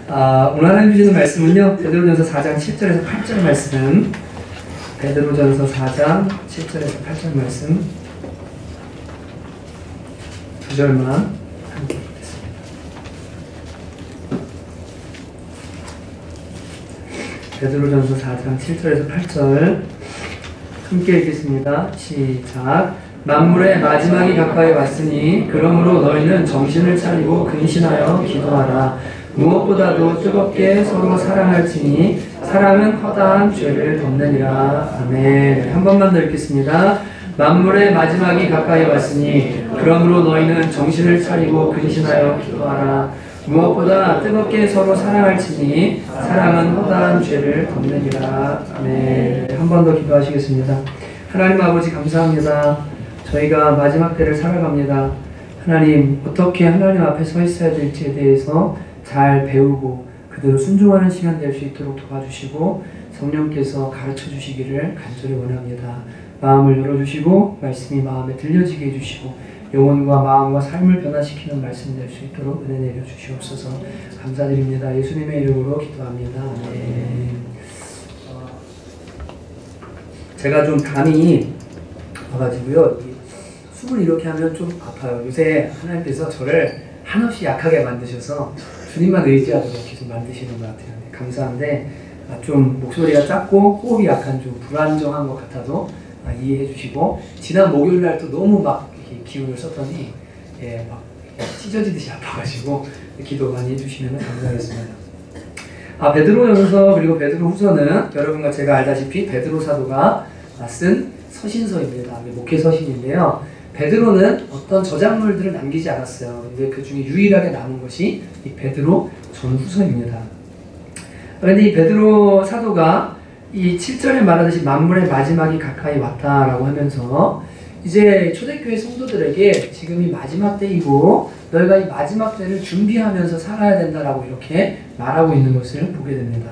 오늘 하나님 주시는 말씀은요, 베드로전서 4장 7절에서 8절 말씀, 베드로전서 4장 7절에서 8절 말씀 두 절만 함께 읽겠습니다. 베드로전서 4장 7절에서 8절 함께 읽겠습니다. 시작. 만물의 마지막이 가까이 왔으니 그러므로 너희는 정신을 차리고 근신하여 기도하라. 무엇보다도 뜨겁게 서로 사랑할지니 사랑은 허다한 죄를 덮느니라. 아멘. 한 번만 더 읽겠습니다. 만물의 마지막이 가까이 왔으니 그러므로 너희는 정신을 차리고 근신하여 기도하라. 무엇보다 뜨겁게 서로 사랑할지니 사랑은 허다한 죄를 덮느니라. 아멘. 한 번 더 기도하시겠습니다. 하나님 아버지 감사합니다. 저희가 마지막 때를 살아갑니다. 하나님, 어떻게 하나님 앞에 서 있어야 될지에 대해서 잘 배우고 그대로 순종하는 시간 될 수 있도록 도와주시고 성령께서 가르쳐 주시기를 간절히 원합니다. 마음을 열어주시고 말씀이 마음에 들려지게 해주시고 영혼과 마음과 삶을 변화시키는 말씀 될 수 있도록 은혜 내려주시옵소서. 감사드립니다. 예수님의 이름으로 기도합니다. 네. 제가 좀 감이 와가지고요, 숨을 이렇게 하면 좀 아파요. 요새 하나님께서 저를 한없이 약하게 만드셔서 주님만 의지하도록 계속 만드시는 것 같아요. 감사한데 좀 목소리가 작고 호흡이 약간 좀 불안정한 것 같아도 이해해 주시고, 지난 목요일날 또 너무 막 기운을 썼더니 막 찢어지듯이 아파가지고 기도 많이 해주시면 감사하겠습니다. 베드로전서 그리고 베드로후서는 여러분과 제가 알다시피 베드로 사도가 쓴 서신서입니다. 목회 서신인데요. 베드로는 어떤 저작물들을 남기지 않았어요. 근데 그 중에 유일하게 남은 것이 이 베드로 전후서입니다. 그런데 이 베드로 사도가 이 7절에 말하듯이 만물의 마지막이 가까이 왔다라고 하면서 이제 초대교회 성도들에게 지금이 마지막 때이고 너희가 이 마지막 때를 준비하면서 살아야 된다라고 이렇게 말하고 있는 것을 보게 됩니다.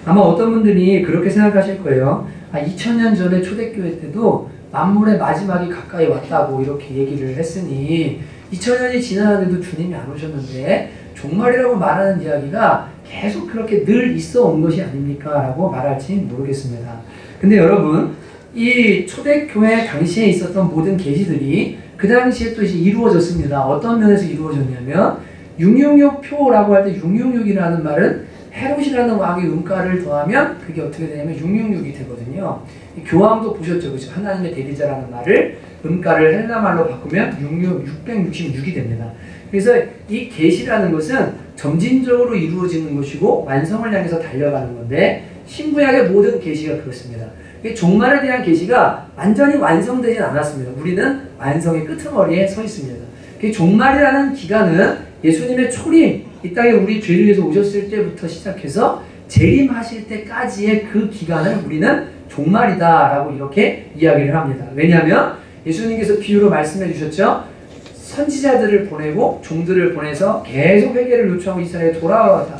아마 어떤 분들이 그렇게 생각하실 거예요. 2000년 전에 초대교회 때도 만물의 마지막이 가까이 왔다고 이렇게 얘기를 했으니 2000년이 지나는데도 주님이 안 오셨는데 종말이라고 말하는 이야기가 계속 그렇게 늘 있어 온 것이 아닙니까? 라고 말할지 모르겠습니다. 근데 여러분, 이 초대교회 당시에 있었던 모든 계시들이 그 당시에 또 이제 이루어졌습니다. 어떤 면에서 이루어졌냐면 666표라고 할 때 666이라는 말은 헤롯이라는 왕의 음가를 더하면 그게 어떻게 되냐면 666이 되거든요. 교황도 보셨죠, 그죠? 하나님의 대리자라는 말을 음가를 헬라말로 바꾸면 666이 됩니다. 그래서 이 계시라는 것은 점진적으로 이루어지는 것이고 완성을 향해서 달려가는 건데 신구약의 모든 계시가 그렇습니다. 종말에 대한 계시가 완전히 완성되진 않았습니다. 우리는 완성의 끄트머리에 서 있습니다. 종말이라는 기간은 예수님의 초림, 이 땅에 우리 죄를 위해서 오셨을 때부터 시작해서 재림하실 때까지의 그 기간을 우리는 종말이다라고 이렇게 이야기를 합니다. 왜냐하면 예수님께서 비유로 말씀해 주셨죠. 선지자들을 보내고 종들을 보내서 계속 회개를 요청하고 이스라엘에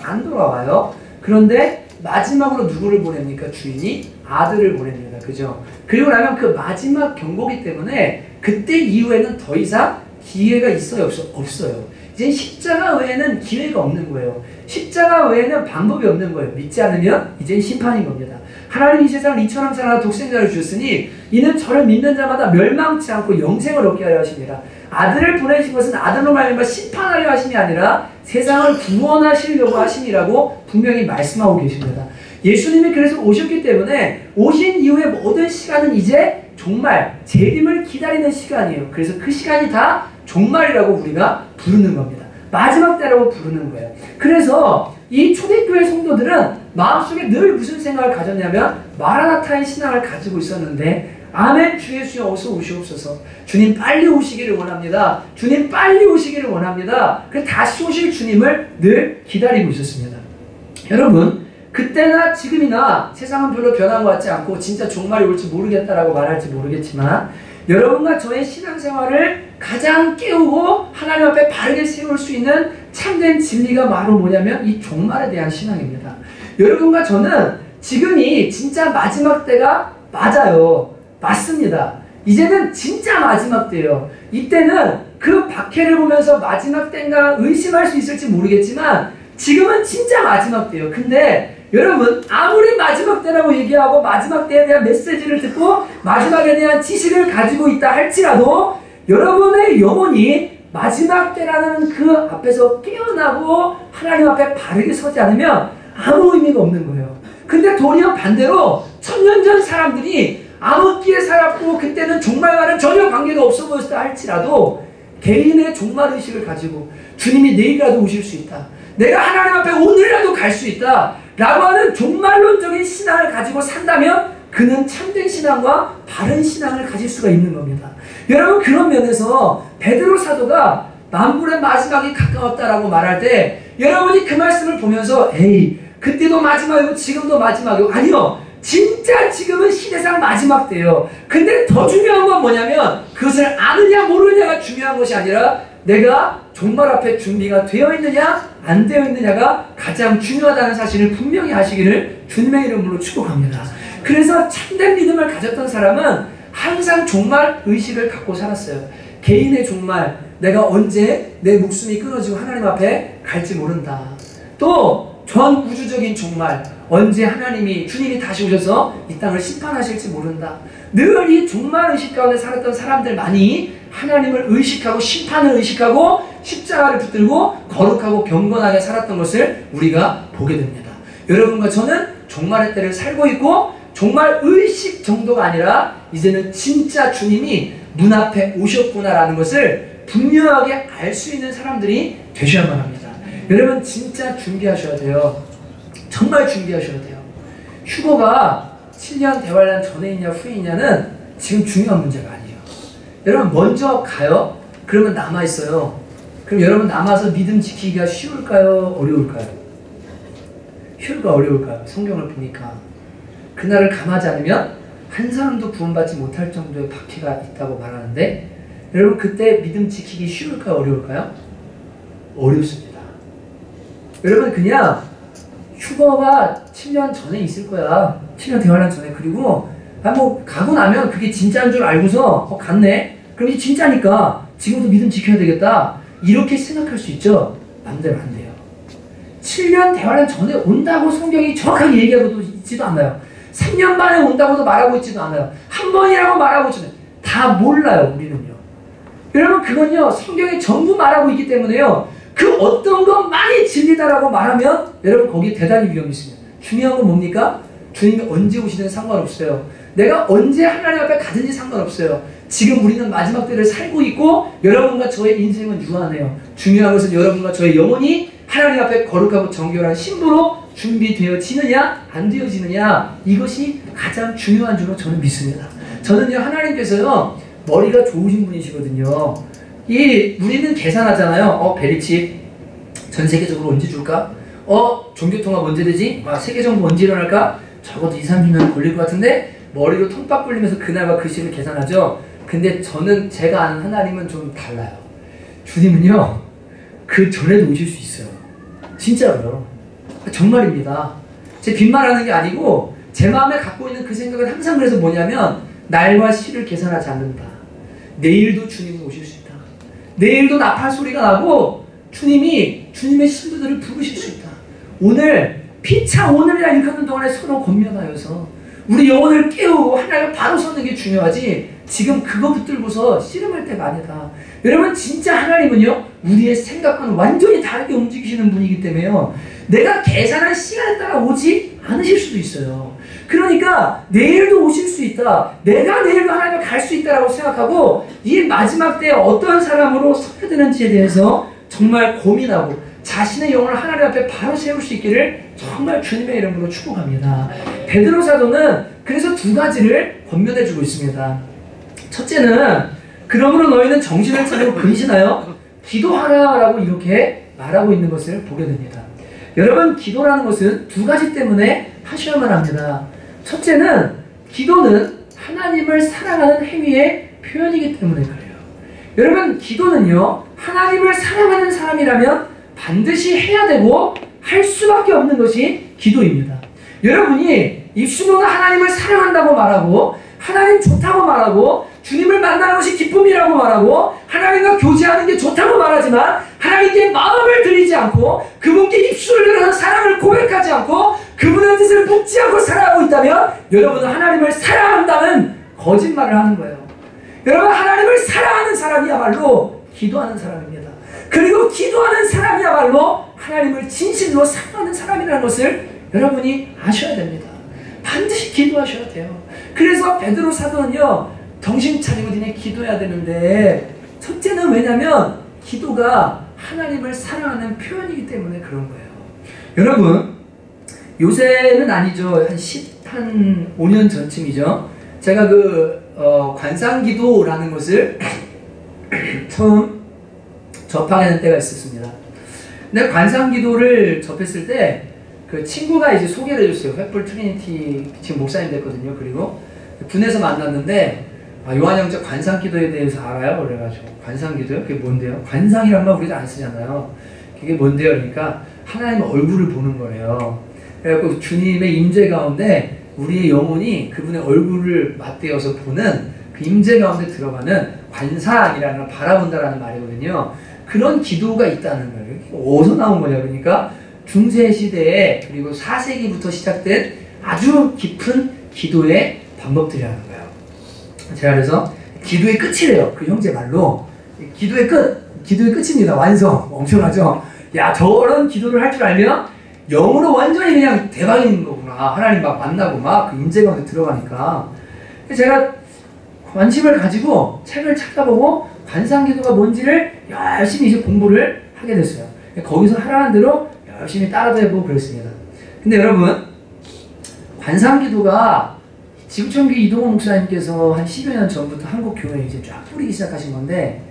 안 돌아와요. 그런데 마지막으로 누구를 보냅니까? 주인이 아들을 보냅니다. 그죠? 그리고 나면 그 마지막 경고기 때문에 그때 이후에는 더 이상 기회가 있어요? 없어요. 이제 십자가 외에는 기회가 없는 거예요. 십자가 외에는 방법이 없는 거예요. 믿지 않으면 이제 심판인 겁니다. 하나님이 이 세상을 이처럼 사랑하사 독생자를 주셨으니 이는 저를 믿는 자마다 멸망치 않고 영생을 얻게 하려 하십니다. 아들을 보내신 것은 아들로 말미암아 심판하려 하심이 아니라 세상을 구원하시려고 하심이라고 분명히 말씀하고 계십니다. 예수님이 그래서 오셨기 때문에 오신 이후의 모든 시간은 이제 종말, 재림을 기다리는 시간이에요. 그래서 그 시간이 다 종말이라고 우리가 부르는 겁니다. 마지막 때라고 부르는 거예요. 그래서 이 초대교회 성도들은 마음속에 늘 무슨 생각을 가졌냐면 마라나타의 신앙을 가지고 있었는데 아멘, 주 예수님 어서 오시옵소서. 주님 빨리 오시기를 원합니다. 주님 빨리 오시기를 원합니다. 그래서 다시 오실 주님을 늘 기다리고 있었습니다. 여러분, 그때나 지금이나 세상은 별로 변한 것 같지 않고 진짜 종말이 올지 모르겠다라고 말할지 모르겠지만 여러분과 저의 신앙생활을 가장 깨우고 하나님 앞에 바르게 세울 수 있는 참된 진리가 바로 뭐냐면 이 종말에 대한 신앙입니다. 여러분과 저는 지금이 진짜 마지막 때가 맞아요. 맞습니다. 이제는 진짜 마지막 때예요. 이때는 그 박해를 보면서 마지막 때인가 의심할 수 있을지 모르겠지만 지금은 진짜 마지막 때예요. 근데 여러분 아무리 마지막 때라고 얘기하고 마지막 때에 대한 메시지를 듣고 마지막에 대한 지식을 가지고 있다 할지라도 여러분의 영혼이 마지막 때라는 그 앞에서 깨어나고 하나님 앞에 바르게 서지 않으면 아무 의미가 없는 거예요. 근데 도리어 반대로 천년 전 사람들이 암흑기에 살았고 그때는 종말과는 전혀 관계가 없어 보였다 할지라도 개인의 종말의식을 가지고 주님이 내일이라도 오실 수 있다, 내가 하나님 앞에 오늘이라도 갈 수 있다 라고 하는 종말론적인 신앙을 가지고 산다면 그는 참된 신앙과 바른 신앙을 가질 수가 있는 겁니다. 여러분 그런 면에서 베드로 사도가 만물의 마지막이 가까웠다라고 말할 때 여러분이 그 말씀을 보면서 에이 그때도 마지막이고 지금도 마지막이고 아니요, 진짜 지금은 시대상 마지막 때예요. 근데 더 중요한 건 뭐냐면 그것을 아느냐 모르느냐가 중요한 것이 아니라 내가 종말 앞에 준비가 되어 있느냐 안 되어 있느냐가 가장 중요하다는 사실을 분명히 하시기를 주님의 이름으로 축복합니다. 그래서 참된 믿음을 가졌던 사람은 항상 종말 의식을 갖고 살았어요. 개인의 종말, 내가 언제 내 목숨이 끊어지고 하나님 앞에 갈지 모른다. 또 전 우주적인 종말, 언제 하나님이 주님이 다시 오셔서 이 땅을 심판하실지 모른다. 늘 이 종말 의식 가운데 살았던 사람들만이 하나님을 의식하고 심판을 의식하고 십자가를 붙들고 거룩하고 경건하게 살았던 것을 우리가 보게 됩니다. 여러분과 저는 종말의 때를 살고 있고 종말 의식 정도가 아니라 이제는 진짜 주님이 문 앞에 오셨구나라는 것을 분명하게 알 수 있는 사람들이 되셔야만 합니다. 여러분 진짜 준비하셔야 돼요. 정말 준비하셔야 돼요. 휴거가 7년 대환란 전에 있냐 후에 있냐는 지금 중요한 문제가 아니에요. 여러분 먼저 가요? 그러면 남아있어요. 그럼 여러분 남아서 믿음 지키기가 쉬울까요? 어려울까요? 쉬울까 어려울까요? 성경을 보니까 그날을 감하지 않으면 한 사람도 구원받지 못할 정도의 박해가 있다고 말하는데 여러분 그때 믿음 지키기 쉬울까요? 어려울까요? 어렵습니다. 여러분 그냥 휴거가 7년 전에 있을 거야. 7년 대환란 전에. 그리고 뭐 가고 나면 그게 진짜인 줄 알고서 갔네? 그럼 이게 진짜니까 지금도 믿음 지켜야 되겠다. 이렇게 생각할 수 있죠? 맘대로 안 돼요. 7년 대환란 전에 온다고 성경이 정확하게 얘기하고 있지도 않아요. 3년 만에 온다고도 말하고 있지도 않아요. 한 번이라고 말하고 있지도 않아요. 다 몰라요 우리는요. 여러분 그건요 성경이 전부 말하고 있기 때문에요. 그 어떤 것만이 진리다라고 말하면 여러분 거기에 대단히 위험이 있습니다. 중요한 건 뭡니까? 주님이 언제 오시든 상관없어요. 내가 언제 하나님 앞에 가든지 상관없어요. 지금 우리는 마지막 때를 살고 있고 여러분과 저의 인생은 유한해요. 중요한 것은 여러분과 저의 영혼이 하나님 앞에 거룩하고 정결한 신부로 준비되어지느냐 안 되어지느냐, 이것이 가장 중요한 줄로 저는 믿습니다. 저는요 하나님께서요 머리가 좋으신 분이시거든요. 우리는 계산하잖아요. 베리칩 전 세계적으로 언제 줄까? 종교통합 언제 되지? 세계정부 언제 일어날까? 적어도 2-3주면 걸릴 것 같은데 머리로 통박 굴리면서 그날과 그 시를 계산하죠. 근데 제가 아는 하나님은 좀 달라요. 주님은요 그 전에도 오실 수 있어요. 진짜로요. 정말입니다. 제 빈말하는 게 아니고 제 마음에 갖고 있는 그 생각은 항상 그래서 뭐냐면 날과 시를 계산하지 않는다. 내일도 주님은 오실 수 있다. 내일도 나팔 소리가 나고 주님이 주님의 신부들을 부르실 수 있다. 오늘 피차 오늘이라 일하는 동안에 서로 권면하여서 우리 영혼을 깨우고 하나님 바로 서는 게 중요하지 지금 그거 붙들고서 씨름할 때가 아니다. 여러분 진짜 하나님은요 우리의 생각과는 완전히 다르게 움직이시는 분이기 때문에요 내가 계산한 시간에 따라 오지 않으실 수도 있어요. 그러니까 내일도 오실 수 있다. 내가 내일도 하나님을 갈 수 있다라고 생각하고 이 마지막 때에 어떤 사람으로 서야 되는지에 대해서 정말 고민하고 자신의 영혼을 하나님 앞에 바로 세울 수 있기를 정말 주님의 이름으로 축복합니다. 베드로 사도는 그래서 두 가지를 권면해주고 있습니다. 첫째는 그러므로 너희는 정신을 차리고 근신하여 기도하라 라고 이렇게 말하고 있는 것을 보게 됩니다. 여러분 기도라는 것은 두 가지 때문에 하셔야만 합니다. 첫째는 기도는 하나님을 사랑하는 행위의 표현이기 때문에 그래요. 여러분 기도는요 하나님을 사랑하는 사람이라면 반드시 해야 되고 할 수밖에 없는 것이 기도입니다. 여러분이 입술로는 하나님을 사랑한다고 말하고 하나님 좋다고 말하고 주님을 만나는 것이 기쁨이라고 말하고 하나님과 교제하는 게 좋다고 말하지만 하나님 하나님께 마음을 들이지 않고 그분께 입술을 열어서 사랑을 고백하지 않고 그분의 뜻을 묻지 않고 살아가고 있다면 여러분은 하나님을 사랑한다는 거짓말을 하는 거예요. 여러분, 하나님을 사랑하는 사람이야말로 기도하는 사람입니다. 그리고 기도하는 사람이야말로 하나님을 진실로 사랑하는 사람이라는 것을 여러분이 아셔야 됩니다. 반드시 기도하셔야 돼요. 그래서 베드로 사도는요, 정신 차리고 니네 기도해야 되는데, 첫째는 왜냐면 기도가 하나님을 사랑하는 표현이기 때문에 그런 거예요. 여러분, 요새는 아니죠. 한 5년 전쯤이죠. 제가 관상기도라는 것을 처음 접하게 된 때가 있었습니다. 근데 관상기도를 접했을 때 그 친구가 이제 소개를 해줬어요. 횃불 트리니티 지금 목사님 됐거든요. 그리고 군에서 만났는데 요한형제 관상기도에 대해서 알아요? 그래가지고 관상기도요? 그게 뭔데요? 관상이란 말 우리가 안 쓰잖아요. 그게 뭔데요? 그러니까 하나님의 얼굴을 보는 거래요. 그래갖고 주님의 임재 가운데 우리의 영혼이 그분의 얼굴을 맞대어서 보는 그 임재 가운데 들어가는 관상이라는 걸 바라본다라는 말이거든요. 그런 기도가 있다는 거예요. 어디서 나온 거냐? 그러니까 중세시대에 그리고 4세기부터 시작된 아주 깊은 기도의 방법들이라는 거예요. 제가 그래서 기도의 끝이래요. 그 형제 말로. 기도의 끝입니다. 완성. 엄청나죠? 야, 저런 기도를 할 줄 알면 영으로 완전히 그냥 대박인 거구나. 하나님 막 만나고 막 그 임재 가운데 들어가니까. 제가 관심을 가지고 책을 찾아보고 관상기도가 뭔지를 열심히 이제 공부를 하게 됐어요. 거기서 하라는 대로 열심히 따라도 해보고 그랬습니다. 근데 여러분, 관상기도가 지구촌교회 이동원 목사님께서 한 10여 년 전부터 한국 교회에 이제 쫙 뿌리기 시작하신 건데,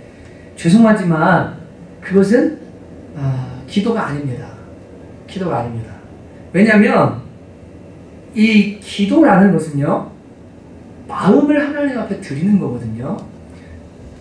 죄송하지만 그것은 기도가 아닙니다. 기도가 아닙니다. 왜냐하면 이 기도라는 것은요, 마음을 하나님 앞에 드리는 거거든요.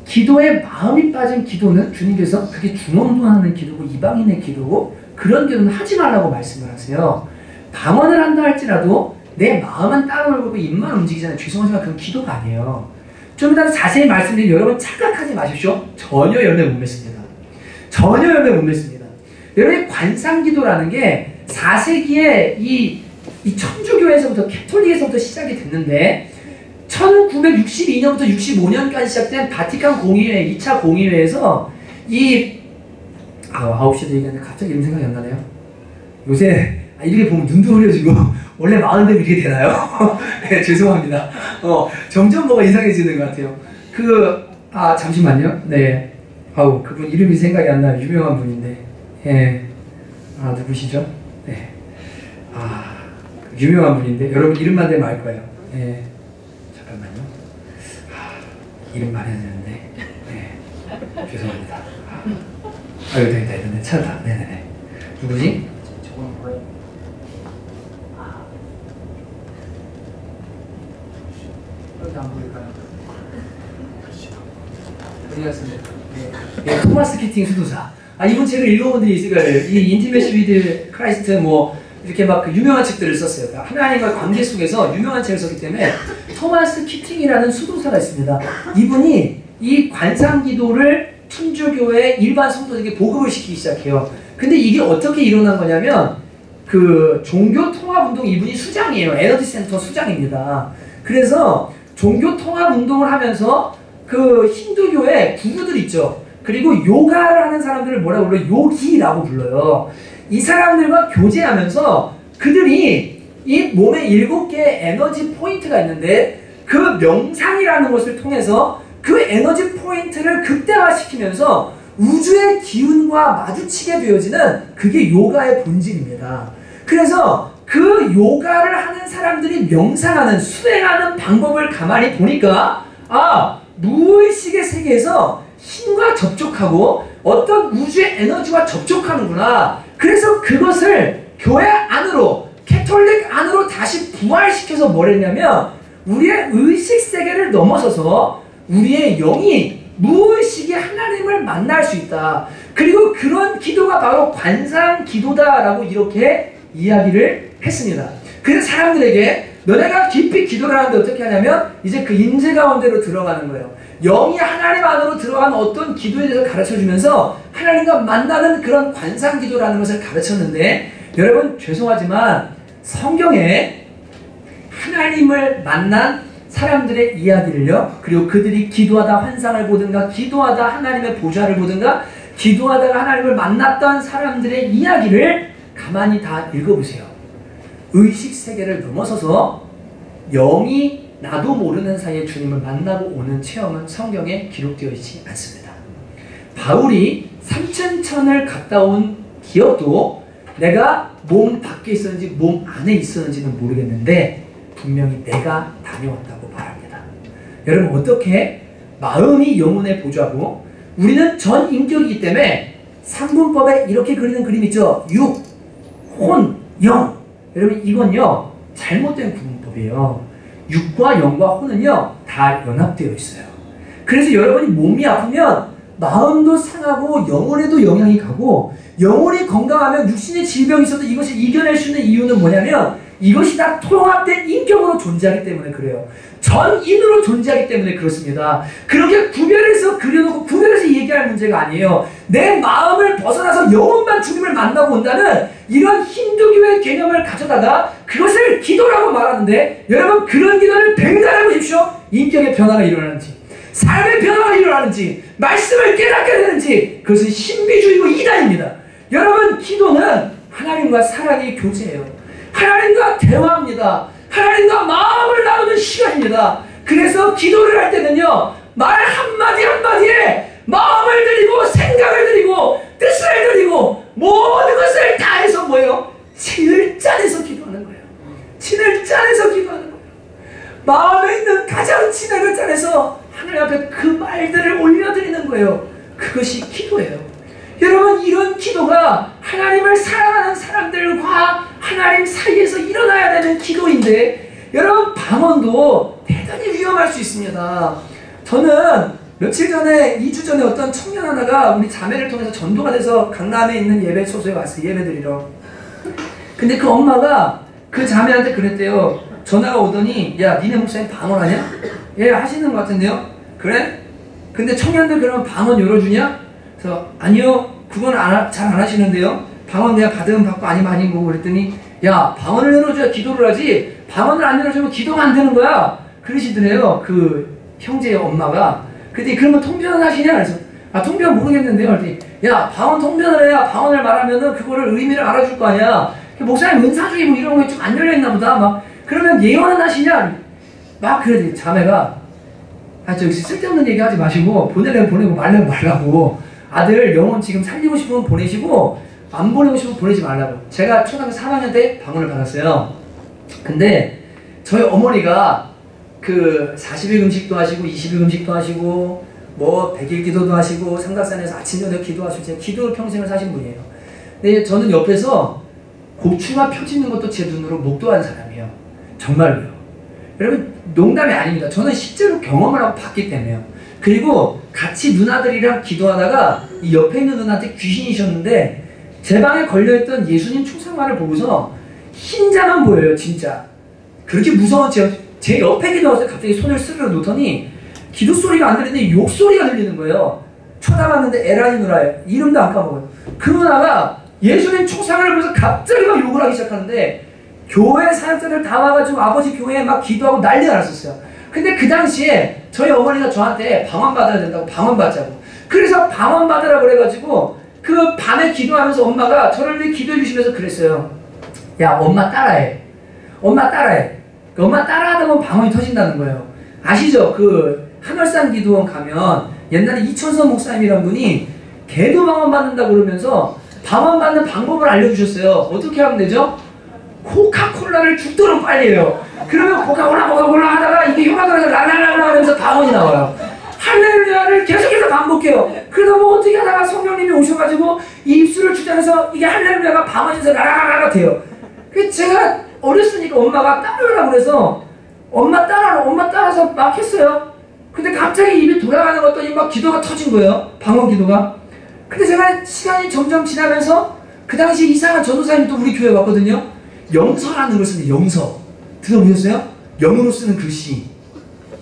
기도에 마음이 빠진 기도는 주님께서 그게 중언부언하는 기도고 이방인의 기도고 그런 기도는 하지 말라고 말씀을 하세요. 방언을 한다 할지라도 내 마음은 따라오고 입만 움직이잖아요. 죄송하지만 그건 기도가 아니에요. 좀 이따 자세히 말씀드리면 여러분 착각하지 마십시오. 전혀 열매 못 맺습니다. 전혀 열매 못 맺습니다. 여러분, 관상기도라는 게 4세기에 이 천주교에서부터 캐톨릭에서부터 시작이 됐는데 1962년부터 65년까지 시작된 바티칸 공의회 2차 공의회에서 9시도 얘기하는데 갑자기 이름 생각이 안 나네요. 요새 이렇게 보면 눈도 흐려지고 원래 마흔 되면 이렇게 되나요? 네, 죄송합니다. 점점 뭐가 이상해지는 것 같아요. 잠시만요. 네. 그분 이름이 생각이 안 나요. 유명한 분인데. 예. 누구시죠? 네. 유명한 분인데 여러분 이름만 되면 알 거예요. 예. 잠깐만요. 이름 말해야 되는데. 네. 죄송합니다. 여기다 있네. 찾았다. 네네네. 누구지? 여기 안 보일까요? 어디 갔습니까? 네. 토마스 키팅 수도사. 이분 책을 읽어본 분들이 있을 거예요. 이 인티메시 위드 크라이스트 이렇게 막 그 유명한 책들을 썼어요. 하나님과 관계 속에서 유명한 책을 썼기 때문에 토마스 키팅이라는 수도사가 있습니다. 이분이 이 관상기도를 천주교회 일반 성도들에게 보급을 시키기 시작해요. 근데 이게 어떻게 일어난 거냐면 그 종교통합운동 이분이 수장이에요. 에너지센터 수장입니다. 그래서 종교통합운동을 하면서 그 힌두교의 구구들 있죠. 그리고 요가를 하는 사람들을 뭐라고 불러요? 요기라고 불러요. 이 사람들과 교제하면서 그들이 이 몸에 7개의 에너지 포인트가 있는데 그 명상이라는 것을 통해서 그 에너지 포인트를 극대화시키면서 우주의 기운과 마주치게 되어지는 그게 요가의 본질입니다. 그래서 그 요가를 하는 사람들이 명상하는, 수행하는 방법을 가만히 보니까 무의식의 세계에서 힘과 접촉하고 어떤 우주의 에너지와 접촉하는구나. 그래서 그것을 교회 안으로, 캐톨릭 안으로 다시 부활시켜서 뭘 했냐면 우리의 의식 세계를 넘어서서 우리의 영이 무의식의 하나님을 만날 수 있다. 그리고 그런 기도가 바로 관상 기도다라고 이렇게 이야기를 했습니다. 그래서 사람들에게 너네가 깊이 기도를 하는데 어떻게 하냐면 이제 그 임재 가운데로 들어가는 거예요. 영이 하나님 안으로 들어간 어떤 기도에 대해서 가르쳐주면서 하나님과 만나는 그런 관상기도라는 것을 가르쳤는데, 여러분 죄송하지만 성경에 하나님을 만난 사람들의 이야기를요, 그리고 그들이 기도하다 환상을 보든가 기도하다 하나님의 보좌를 보든가 기도하다가 하나님을 만났던 사람들의 이야기를 가만히 다 읽어보세요. 의식세계를 넘어서서 영이 나도 모르는 사이에 주님을 만나고 오는 체험은 성경에 기록되어 있지 않습니다. 바울이 삼천천을 갔다 온 기억도 내가 몸 밖에 있었는지 몸 안에 있었는지는 모르겠는데 분명히 내가 다녀왔다고 말합니다. 여러분 어떻게 마음이 영혼의 보좌고 우리는 전 인격이기 때문에 삼분법에 이렇게 그리는 그림 있죠. 육, 혼, 영. 여러분 이건요 잘못된 구분법이에요. 육과 영과 혼은요 다 연합되어 있어요. 그래서 여러분이 몸이 아프면 마음도 상하고 영혼에도 영향이 가고, 영혼이 건강하면 육신의 질병이 있어도 이것을 이겨낼 수 있는 이유는 뭐냐면 이것이 다 통합된 인격으로 존재하기 때문에 그래요. 전인으로 존재하기 때문에 그렇습니다. 그렇게 구별해서 그려놓고 구별해서 얘기할 문제가 아니에요. 내 마음을 벗어나서 영혼만 주님을 만나고 온다는 이런 힌두교의 개념을 가져다가 그것을 기도라고 말하는데, 여러분 그런 기도를 백날 해보십시오. 인격의 변화가 일어나는지, 삶의 변화가 일어나는지, 말씀을 깨닫게 되는지, 그것은 신비주의고 이단입니다. 여러분 기도는 하나님과 사랑의 교제예요. 하나님과 대화합니다. 하나님과 마음을 나누는 시간입니다. 그래서 기도를 할 때는요 말 한마디 한마디에 마음을 드리고 생각을 드리고 뜻을 드리고 모든 것을 다해서 뭐예요? 진을 짜내서 기도하는 거예요. 진을 짜내서 기도하는 거예요. 마음에 있는 가장 진을 짜내서 하나님 앞에 그 말들을 올려드리는 거예요. 그것이 기도예요. 여러분 이런 기도가 하나님을 사랑하는 사람들과 하나님 사이에서 일어나야 되는 기도인데, 여러분 방언도 대단히 위험할 수 있습니다. 저는 며칠 전에 2주 전에 어떤 청년 하나가 우리 자매를 통해서 전도가 돼서 강남에 있는 예배 소소에 왔어요. 예배 드리러. 근데 그 엄마가 그 자매한테 그랬대요. 전화가 오더니 야 니네 목사님 방언하냐? 예 하시는 것 같은데요? 그래? 근데 청년들 그러면 방언 열어주냐? 그래서 아니요 그건 잘 안 하시는데요. 방언 내가 받으면 받고 아니면 아니고. 그랬더니 야 방언을 열어줘야 기도를 하지 방언을 안 열어주면 기도가 안 되는 거야 그러시더래요. 그 형제의 엄마가. 그랬더니 그러면 통변을 하시냐? 그래서 아 통변 모르겠는데요. 그랬더니 야 방언 통변을 해야 방언을 말하면은 그거를 의미를 알아줄 거 아니야. 목사님 은사주의 뭐 이런 거에 좀 안 열려있나 보다. 막 그러면 예언은 하시냐? 막 그러더니 자매가 아 저기 쓸데없는 얘기 하지 마시고 보내려면 보내고 말려면 말라고. 아들 영혼 지금 살리고 싶으면 보내시고 안 보내고 싶으면 보내지 말라고. 제가 초등학교 3학년 때 방언을 받았어요. 근데 저희 어머니가 그 40일 금식도 하시고 20일 금식도 하시고 뭐 100일 기도도 하시고 삼각산에서 아침 저녁 기도하시고 제가 기도를 평생을 사신 분이에요. 근데 저는 옆에서 고추가 펴지는 것도 제 눈으로 목도한 사람이에요. 정말로요. 여러분 농담이 아닙니다. 저는 실제로 경험을 하고 봤기 때문에요. 그리고 같이 누나들이랑 기도하다가 이 옆에 있는 누나한테 귀신이셨는데 제 방에 걸려있던 예수님 충성만을 보고서 흰자만 보여요. 진짜 그렇게 무서운 제 옆에 기도하면서 갑자기 손을 스르르 놓더니 기도 소리가 안 들리는데 욕 소리가 들리는 거예요. 쳐다봤는데 에라이 누나예요. 이름도 안 까먹어요. 그 누나가 예수님 충성을 보면서 갑자기 막 욕을 하기 시작하는데 교회 사역자들 다 와가지고 아버지 교회에 막 기도하고 난리가 났었어요. 근데 그 당시에 저희 어머니가 저한테 방언 받아야 된다고 방언 받자고. 그래서 방언 받으라고 그래가지고 그 밤에 기도하면서 엄마가 저를 위해 기도해 주시면서 그랬어요. 야 엄마 따라해. 엄마 따라해. 엄마 따라하다 보면 방언이 터진다는 거예요. 아시죠? 그 하늘산 기도원 가면 옛날에 이천선 목사님이란 분이 개도 방언 받는다고 그러면서 방언 받는 방법을 알려주셨어요. 어떻게 하면 되죠? 코카콜라를 죽도록 빨리 해요. 그러면 코카콜라 하다가 이게 혀가 들어서 라라라라 하면서 방언이 나와요. 할렐루야를 계속해서 반복해요. 그러다 뭐 어떻게 하다가 성령님이 오셔가지고 이 입술을 주장해서 이게 할렐루야가 방언에서 라라라라 돼요. 그래서 제가 어렸으니까 엄마가 따라하라고 그래서 엄마 따라서 막 했어요. 근데 갑자기 입이 돌아가는 것 같더니 막 기도가 터진 거예요. 방언 기도가. 근데 제가 시간이 점점 지나면서 그 당시 이상한 전도사님이 또 우리 교회에 왔거든요. 영서라는 걸 쓰는데 영서 들어보셨어요? 영어로 쓰는 글씨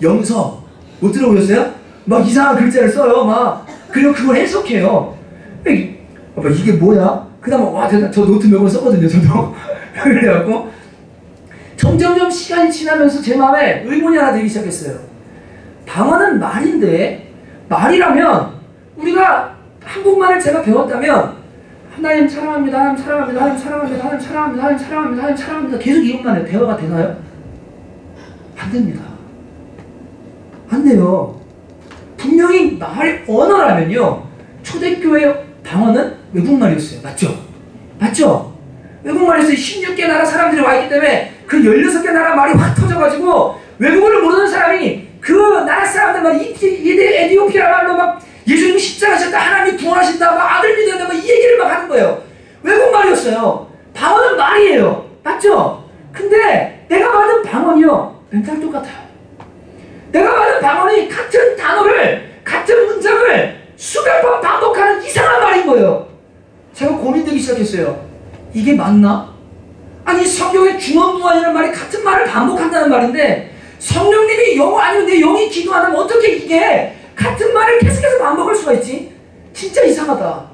영서 못 들어보셨어요? 막 이상한 글자를 써요. 막 그리고 그걸 해석해요. 이게 뭐야? 그다음에 와 대단. 저 노트 몇 번 썼거든요. 저도. 그래갖고 점점점 시간이 지나면서 제 마음에 의문이 하나 들기 시작했어요. 방언은 말인데 말이라면 우리가 한국말을 제가 배웠다면 하나님 사랑합니다, 하나님 사랑합니다, 하나님 사랑합니다, 하나님 사랑합니다, 하나님 사랑합니다, 하나님 사랑합니다. 계속 이것만 해요. 대화가 되나요? 안 됩니다. 안 돼요. 분명히 말 언어라면요. 초대교회 방언은 외국말이었어요. 맞죠? 맞죠? 외국말에서 16개 나라 사람들이 와 있기 때문에 그 16개 나라 말이 확 터져가지고 외국어를 모르는 사람이 그 나라 사람들 막 에티오피아 말로 막 예수님이 십자가셨다, 하나님이 구원하신다, 막 아들 믿어야 막 이 얘기를 막 하는 거예요. 외국말이었어요. 방언은 말이에요. 맞죠? 근데 내가 받은 방언이요. 맨날 똑같아요. 내가 받은 방언이 같은 단어를, 같은 문장을 수백 번 반복하는 이상한 말인 거예요. 제가 고민되기 시작했어요. 이게 맞나? 아니 성경에 중언부언이라는 말이 같은 말을 반복한다는 말인데 성령님이 영어 아니면 내 영이 기도하면 어떻게 이게 같은 말을 계속해서 반복할 수가 있지? 진짜 이상하다.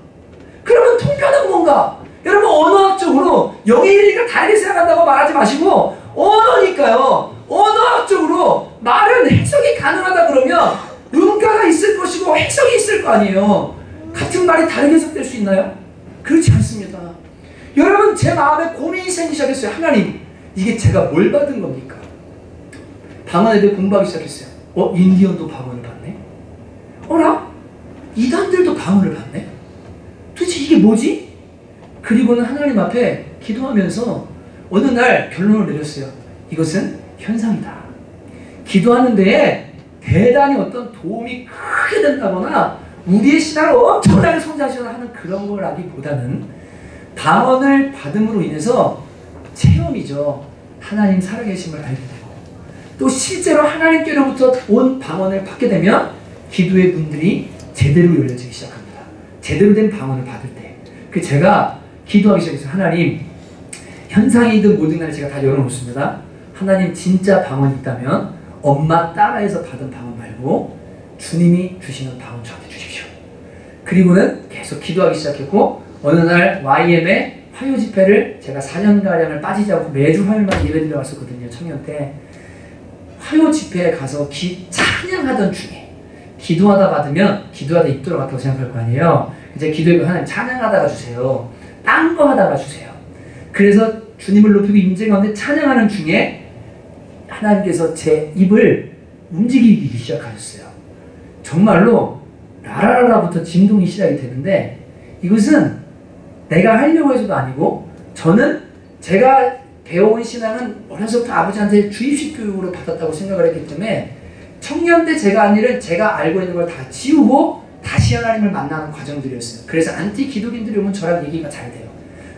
그러면 통변은 뭔가? 여러분 언어학적으로 영의 일이니까 다르게 생각한다고 말하지 마시고 언어니까요. 언어학적으로 말은 해석이 가능하다 그러면 음가가 있을 것이고 해석이 있을 거 아니에요. 같은 말이 다르게 해석될 수 있나요? 그렇지 않습니다. 여러분 제 마음에 고민이 생기기 시작했어요. 하나님 이게 제가 뭘 받은 겁니까? 방언에 대해 공부하기 시작했어요. 인디언도 방언을 받네? 어라? 이단들도 방언을 받네? 도대체 이게 뭐지? 그리고는 하나님 앞에 기도하면서 어느 날 결론을 내렸어요. 이것은 현상이다. 기도하는 데에 대단히 어떤 도움이 크게 된다거나 우리의 신앙을 엄청나게 성장시키거나 하는 그런 걸 하기보다는 방언을 받음으로 인해서 체험이죠. 하나님 살아계심을 알게 되고 또 실제로 하나님께로부터 온 방언을 받게 되면 기도의 문들이 제대로 열려지기 시작합니다. 제대로 된 방언을 받을 때 제가 기도하기 시작했어요. 하나님 현상이든 뭐든 간에 제가 다 열어놓습니다. 하나님 진짜 방언이 있다면 엄마 따라해서 받은 방언 말고 주님이 주시는 방언 저한테 주십시오. 그리고는 계속 기도하기 시작했고 어느 날 YM의 화요 집회를 제가 4년가량을 빠지지 않고 매주 화요일마다 예배드려 왔었거든요. 청년 때 화요 집회에 가서 찬양하던 중에 기도하다 받으면 기도하다 입 돌아갔다고 생각할 거 아니에요. 이제 기도해 하나님 찬양하다가 주세요. 딴 거 하다가 주세요. 그래서 주님을 높이고 임재 가운데 찬양하는 중에 하나님께서 제 입을 움직이기 시작하셨어요. 정말로 라라라라부터 진동이 시작이 되는데 이것은 내가 하려고 해서도 아니고 저는 제가 배워온 신앙은 어려서부터 아버지한테 주입식 교육으로 받았다고 생각을 했기 때문에 청년 때 제가 한 일은 제가 알고 있는 걸 다 지우고 다시 하나님을 만나는 과정들이었어요. 그래서 안티 기독인들이 오면 저랑 얘기가 잘 돼요.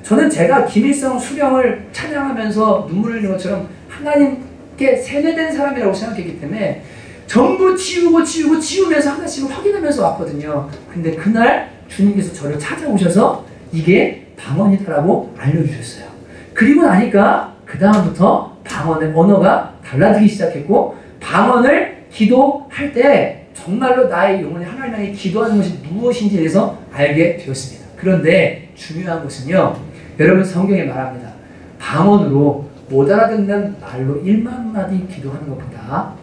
저는 제가 김일성 수령을 찬양하면서 눈물을 흘리는 것처럼 하나님께 세뇌된 사람이라고 생각했기 때문에 전부 지우면서 하나씩을 확인하면서 왔거든요. 근데 그날 주님께서 저를 찾아오셔서 이게 방언이다라고 알려주셨어요. 그리고 나니까 그 다음부터 방언의 언어가 달라지기 시작했고 방언을 기도할 때 정말로 나의 영혼이 하나님 향해 기도하는 것이 무엇인지에 대해서 알게 되었습니다. 그런데 중요한 것은요. 여러분 성경에 말합니다. 방언으로 못 알아듣는 말로 1만 마디 기도하는 것보다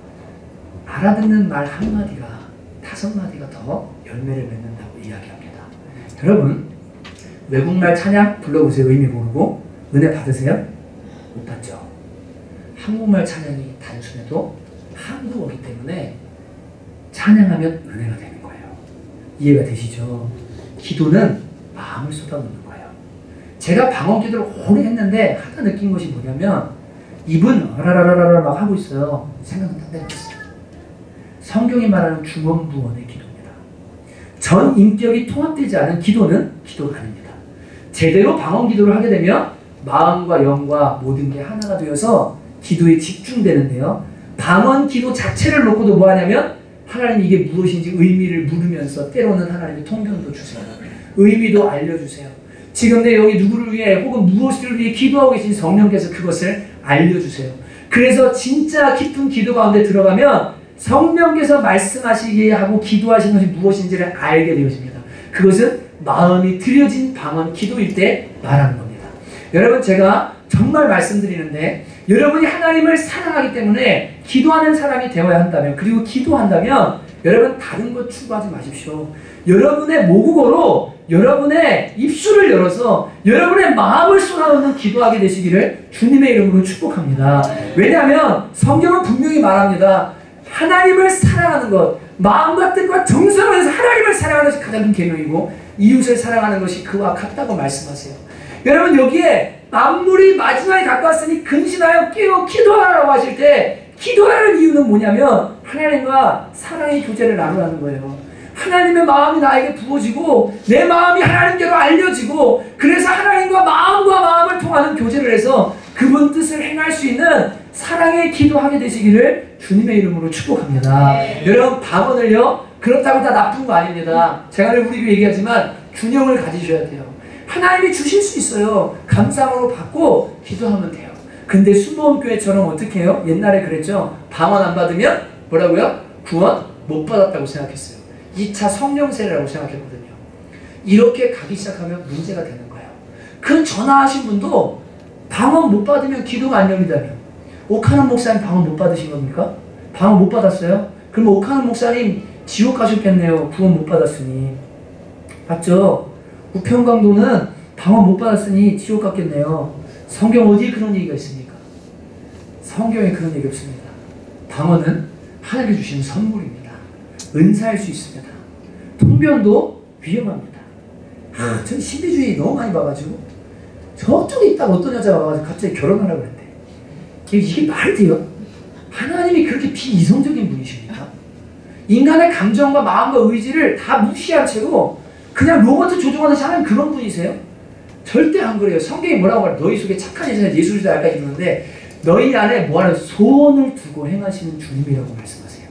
알아듣는 말 한마디가 5마디가 더 열매를 맺는다고 이야기합니다. 여러분 외국말 찬양 불러보세요. 의미 모르고 은혜 받으세요? 못 받죠. 한국말 찬양이 단순해도 한국어기 때문에 찬양하면 은혜가 되는 거예요. 이해가 되시죠? 기도는 마음을 쏟아놓는 거예요. 제가 방언 기도를 오래 했는데 하나 느낀 것이 뭐냐면 입은 라라라라라 막 하고 있어요. 생각은 딴 데로 있어요. 성경이 말하는 중언부언의 기도입니다. 전 인격이 통합되지 않은 기도는 기도가 아닙니다. 제대로 방언 기도를 하게 되면 마음과 영과 모든 게 하나가 되어서 기도에 집중되는데요. 방언 기도 자체를 놓고도 뭐 하냐면 하나님 이게 무엇인지 의미를 물으면서 때로는 하나님이 통변도 주세요. 의미도 알려주세요. 지금 내 여기 누구를 위해 혹은 무엇을 위해 기도하고 계신 성령께서 그것을 알려주세요. 그래서 진짜 깊은 기도 가운데 들어가면 성령께서 말씀하시게 하고 기도하시는 것이 무엇인지를 알게 되어집니다. 그것은 마음이 들여진 방언 기도일 때 말하는 겁니다. 여러분, 제가 정말 말씀드리는데 여러분이 하나님을 사랑하기 때문에 기도하는 사람이 되어야 한다면, 그리고 기도한다면 여러분 다른 것 추구하지 마십시오. 여러분의 모국어로 여러분의 입술을 열어서 여러분의 마음을 쏟아놓는 기도하게 되시기를 주님의 이름으로 축복합니다. 왜냐하면 성경은 분명히 말합니다. 하나님을 사랑하는 것, 마음과 뜻과 정성을 해서 하나님을 사랑하는 것이 가장 큰 계명이고 이웃을 사랑하는 것이 그와 같다고 말씀하세요. 여러분, 여기에 만물이 마지막에 가까웠으니 근신하여 깨어 기도하라고 하실 때 기도하는 이유는 뭐냐면 하나님과 사랑의 교제를 나누라는 거예요. 하나님의 마음이 나에게 부어지고 내 마음이 하나님께로 알려지고, 그래서 하나님과 마음을 통하는 교제를 해서 그분 뜻을 행할 수 있는 사랑의 기도하게 되시기를 주님의 이름으로 축복합니다. 여러분, 방언을요, 그렇다고 다 나쁜 거 아닙니다. 제가 우리 교회 얘기하지만 균형을 가지셔야 돼요. 하나님이 주실 수 있어요. 감사함으로 받고 기도하면 돼요. 근데 순복음교회처럼 어떻게 해요? 옛날에 그랬죠. 방언 안 받으면 뭐라고요? 구원 못 받았다고 생각했어요. 2차 성령 세례라고 생각했거든요. 이렇게 가기 시작하면 문제가 되는 거예요. 그 전화하신 분도 방언 못 받으면 기도가 안 열리다며. 오카는 목사님 방언 못 받으신 겁니까? 방언 못 받았어요? 그럼 오카는 목사님 지옥 가셨겠네요. 구원 못 받았으니. 맞죠? 우평강도는 방언 못 받았으니 지옥 갔겠네요. 성경 어디에 그런 얘기가 있습니까? 성경에 그런 얘기 없습니다. 방언은 하나님께 주시는 선물입니다. 은사일 수 있습니다. 통변도 위험합니다. 전 신비주의 너무 많이 봐가지고 저쪽에 있다가 어떤 여자가 와가지고 갑자기 결혼하려고 그랬대. 이게 말이 돼요? 하나님이 그렇게 비이성적인 분이십니까? 인간의 감정과 마음과 의지를 다 무시한 채로 그냥 로봇 조종하듯이 하는 그런 분이세요? 절대 안 그래요. 성경이 뭐라고 말해요? 너희 속에 착한 예전에 예수를 알까지 있는데 너희 안에 뭐하는 소원을 두고 행하시는 주님이라고 말씀하세요.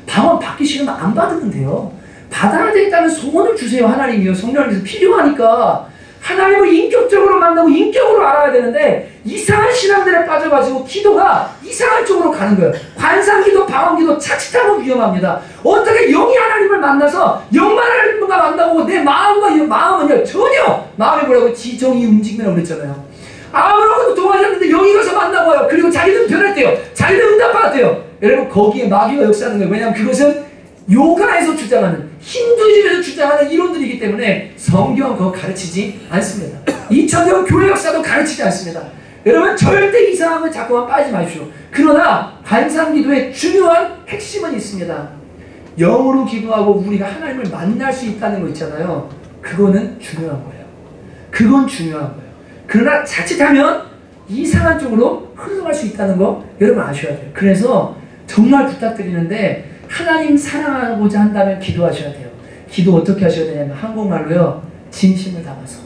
방언 받기 싫으면 안 받으면 돼요. 받아야 되겠다는 소원을 주세요. 하나님이요. 성령님께서 필요하니까. 하나님을 인격적으로 만나고 인격으로 알아야 되는데 이상한 신앙들에 빠져가지고 기도가 이상한 쪽으로 가는 거예요. 관상기도, 방언기도 자칫하면 위험합니다. 어떻게 영이 하나님을 만나서 영만 하나님과 만나고 내 마음은요 전혀 마음이 뭐라고 지정이 움직이라고 그랬잖아요. 아무런 동하셨는데 영이 가서 만나고요. 그리고 자기는 변했대요. 자기는 응답받았대요. 여러분, 거기에 마귀가 역사하는 거예요. 왜냐하면 그것은 요가에서 주장하는, 힌두즘에서 주장하는 이론들이기 때문에 성경은 그거 가르치지 않습니다. 2000년 교회 역사도 가르치지 않습니다. 여러분, 절대 이상한 걸 자꾸만 빠지지 마십시오. 그러나 관상기도의 중요한 핵심은 있습니다. 영으로 기도하고 우리가 하나님을 만날 수 있다는 거 있잖아요. 그거는 중요한 거예요. 그건 중요한 거예요. 그러나 자칫하면 이상한 쪽으로 흘러갈 수 있다는 거 여러분 아셔야 돼요. 그래서 정말 부탁드리는데 하나님 사랑하고자 한다면 기도하셔야 돼요. 기도 어떻게 하셔야 되냐면 한국말로요, 진심을 담아서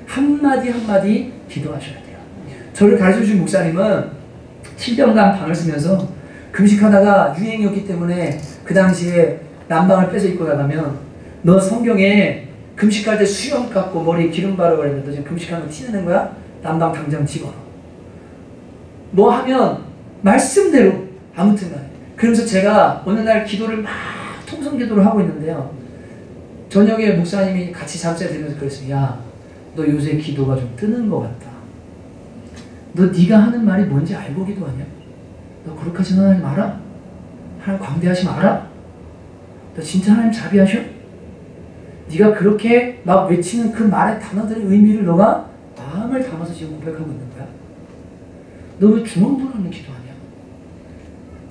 한마디 한마디 기도하셔야 돼요. 저를 가르쳐주신 목사님은 7년간 방을 쓰면서 금식하다가 유행이었기 때문에 그 당시에 난방을 빼서 입고 나가면 너 성경에 금식할 때 수염 깎고 머리 기름 바르고 그랬는데 너 지금 금식하는 거 티내는 거야? 난방 당장 집어넣어. 뭐 하면 말씀대로 아무튼 간에. 그러면서 제가 어느 날 기도를 막 통성 기도를 하고 있는데요. 저녁에 목사님이 같이 잠자리 들면서 그랬어요. 야, 너 요새 기도가 좀 뜨는 것 같다. 너 네가 하는 말이 뭔지 알고 기도하냐? 너 거룩하신 하나님 알아? 하나님 광대하심 알아? 너 진짜 하나님 자비하셔? 네가 그렇게 막 외치는 그 말의 단어들의 의미를 너가 마음을 담아서 지금 고백하고 있는 거야? 너 왜 중언부언하는 기도하냐?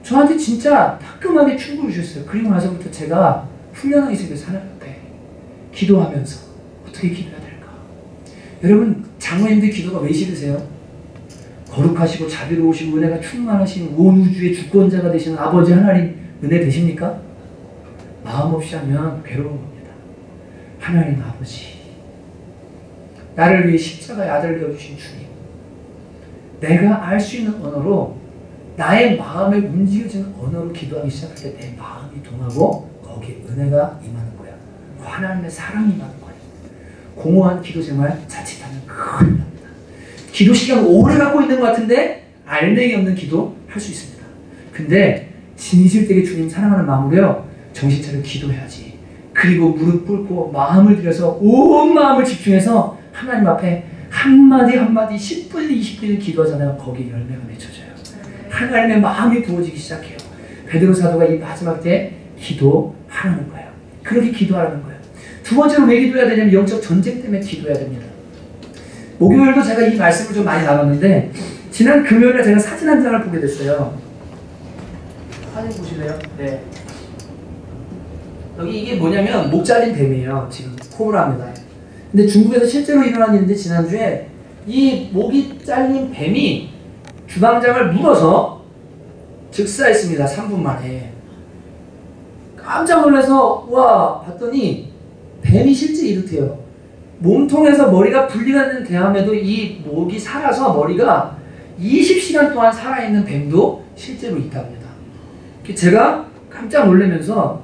저한테 진짜 따끔하게 충고를 주셨어요. 그리고 나서부터 제가 훈련하기 시작해서 하나님 앞에 기도하면서 어떻게 기도해야 될까? 여러분, 장로님들 기도가 왜 싫으세요? 거룩하시고 자비로우시고 은혜가 충만하신 온 우주의 주권자가 되시는 아버지 하나님 은혜 되십니까? 마음 없이 하면 괴로운 겁니다. 하나님 아버지, 나를 위해 십자가의 아들을 내어주신 주님, 내가 알 수 있는 언어로 나의 마음에 움직여지는 언어로 기도하기 시작할 때 내 마음이 동하고 거기에 은혜가 임하는 거야. 하나님의 사랑이 임하는 거야. 공허한 기도 생활 자칫하면 큰일 납니다. 기도 시간 오래 갖고 있는 것 같은데 알맹이 없는 기도 할 수 있습니다. 근데 진실되게 주님 사랑하는 마음으로요, 정신 차려 기도해야지. 그리고 무릎 꿇고 마음을 들여서 온 마음을 집중해서 하나님 앞에 한마디 한마디 10분 20분 기도하잖아요. 거기에 열매가 맺혀져요. 하나님의 마음이 부어지기 시작해요. 베드로 사도가 이 마지막 때 기도하라는 거예요. 그렇게 기도하라는 거예요. 두 번째로 왜 기도해야 되냐면 영적 전쟁 때문에 기도해야 됩니다. 목요일도 제가 이 말씀을 좀 많이 나눴는데 지난 금요일에 제가 사진 한 장을 보게 됐어요. 사진 보실래요? 네. 여기 이게 뭐냐면 목 잘린 뱀이에요. 지금 코브라입니다. 근데 중국에서 실제로 일어난 일인데 지난주에 이 목이 잘린 뱀이 주방장을 물어서 즉사했습니다. 3분 만에. 깜짝 놀라서 와 봤더니 뱀이 실제 이렇대요. 몸통에서 머리가 분리가 되는 대함에도 이 목이 살아서 머리가 20시간 동안 살아있는 뱀도 실제로 있답니다. 제가 깜짝 놀라면서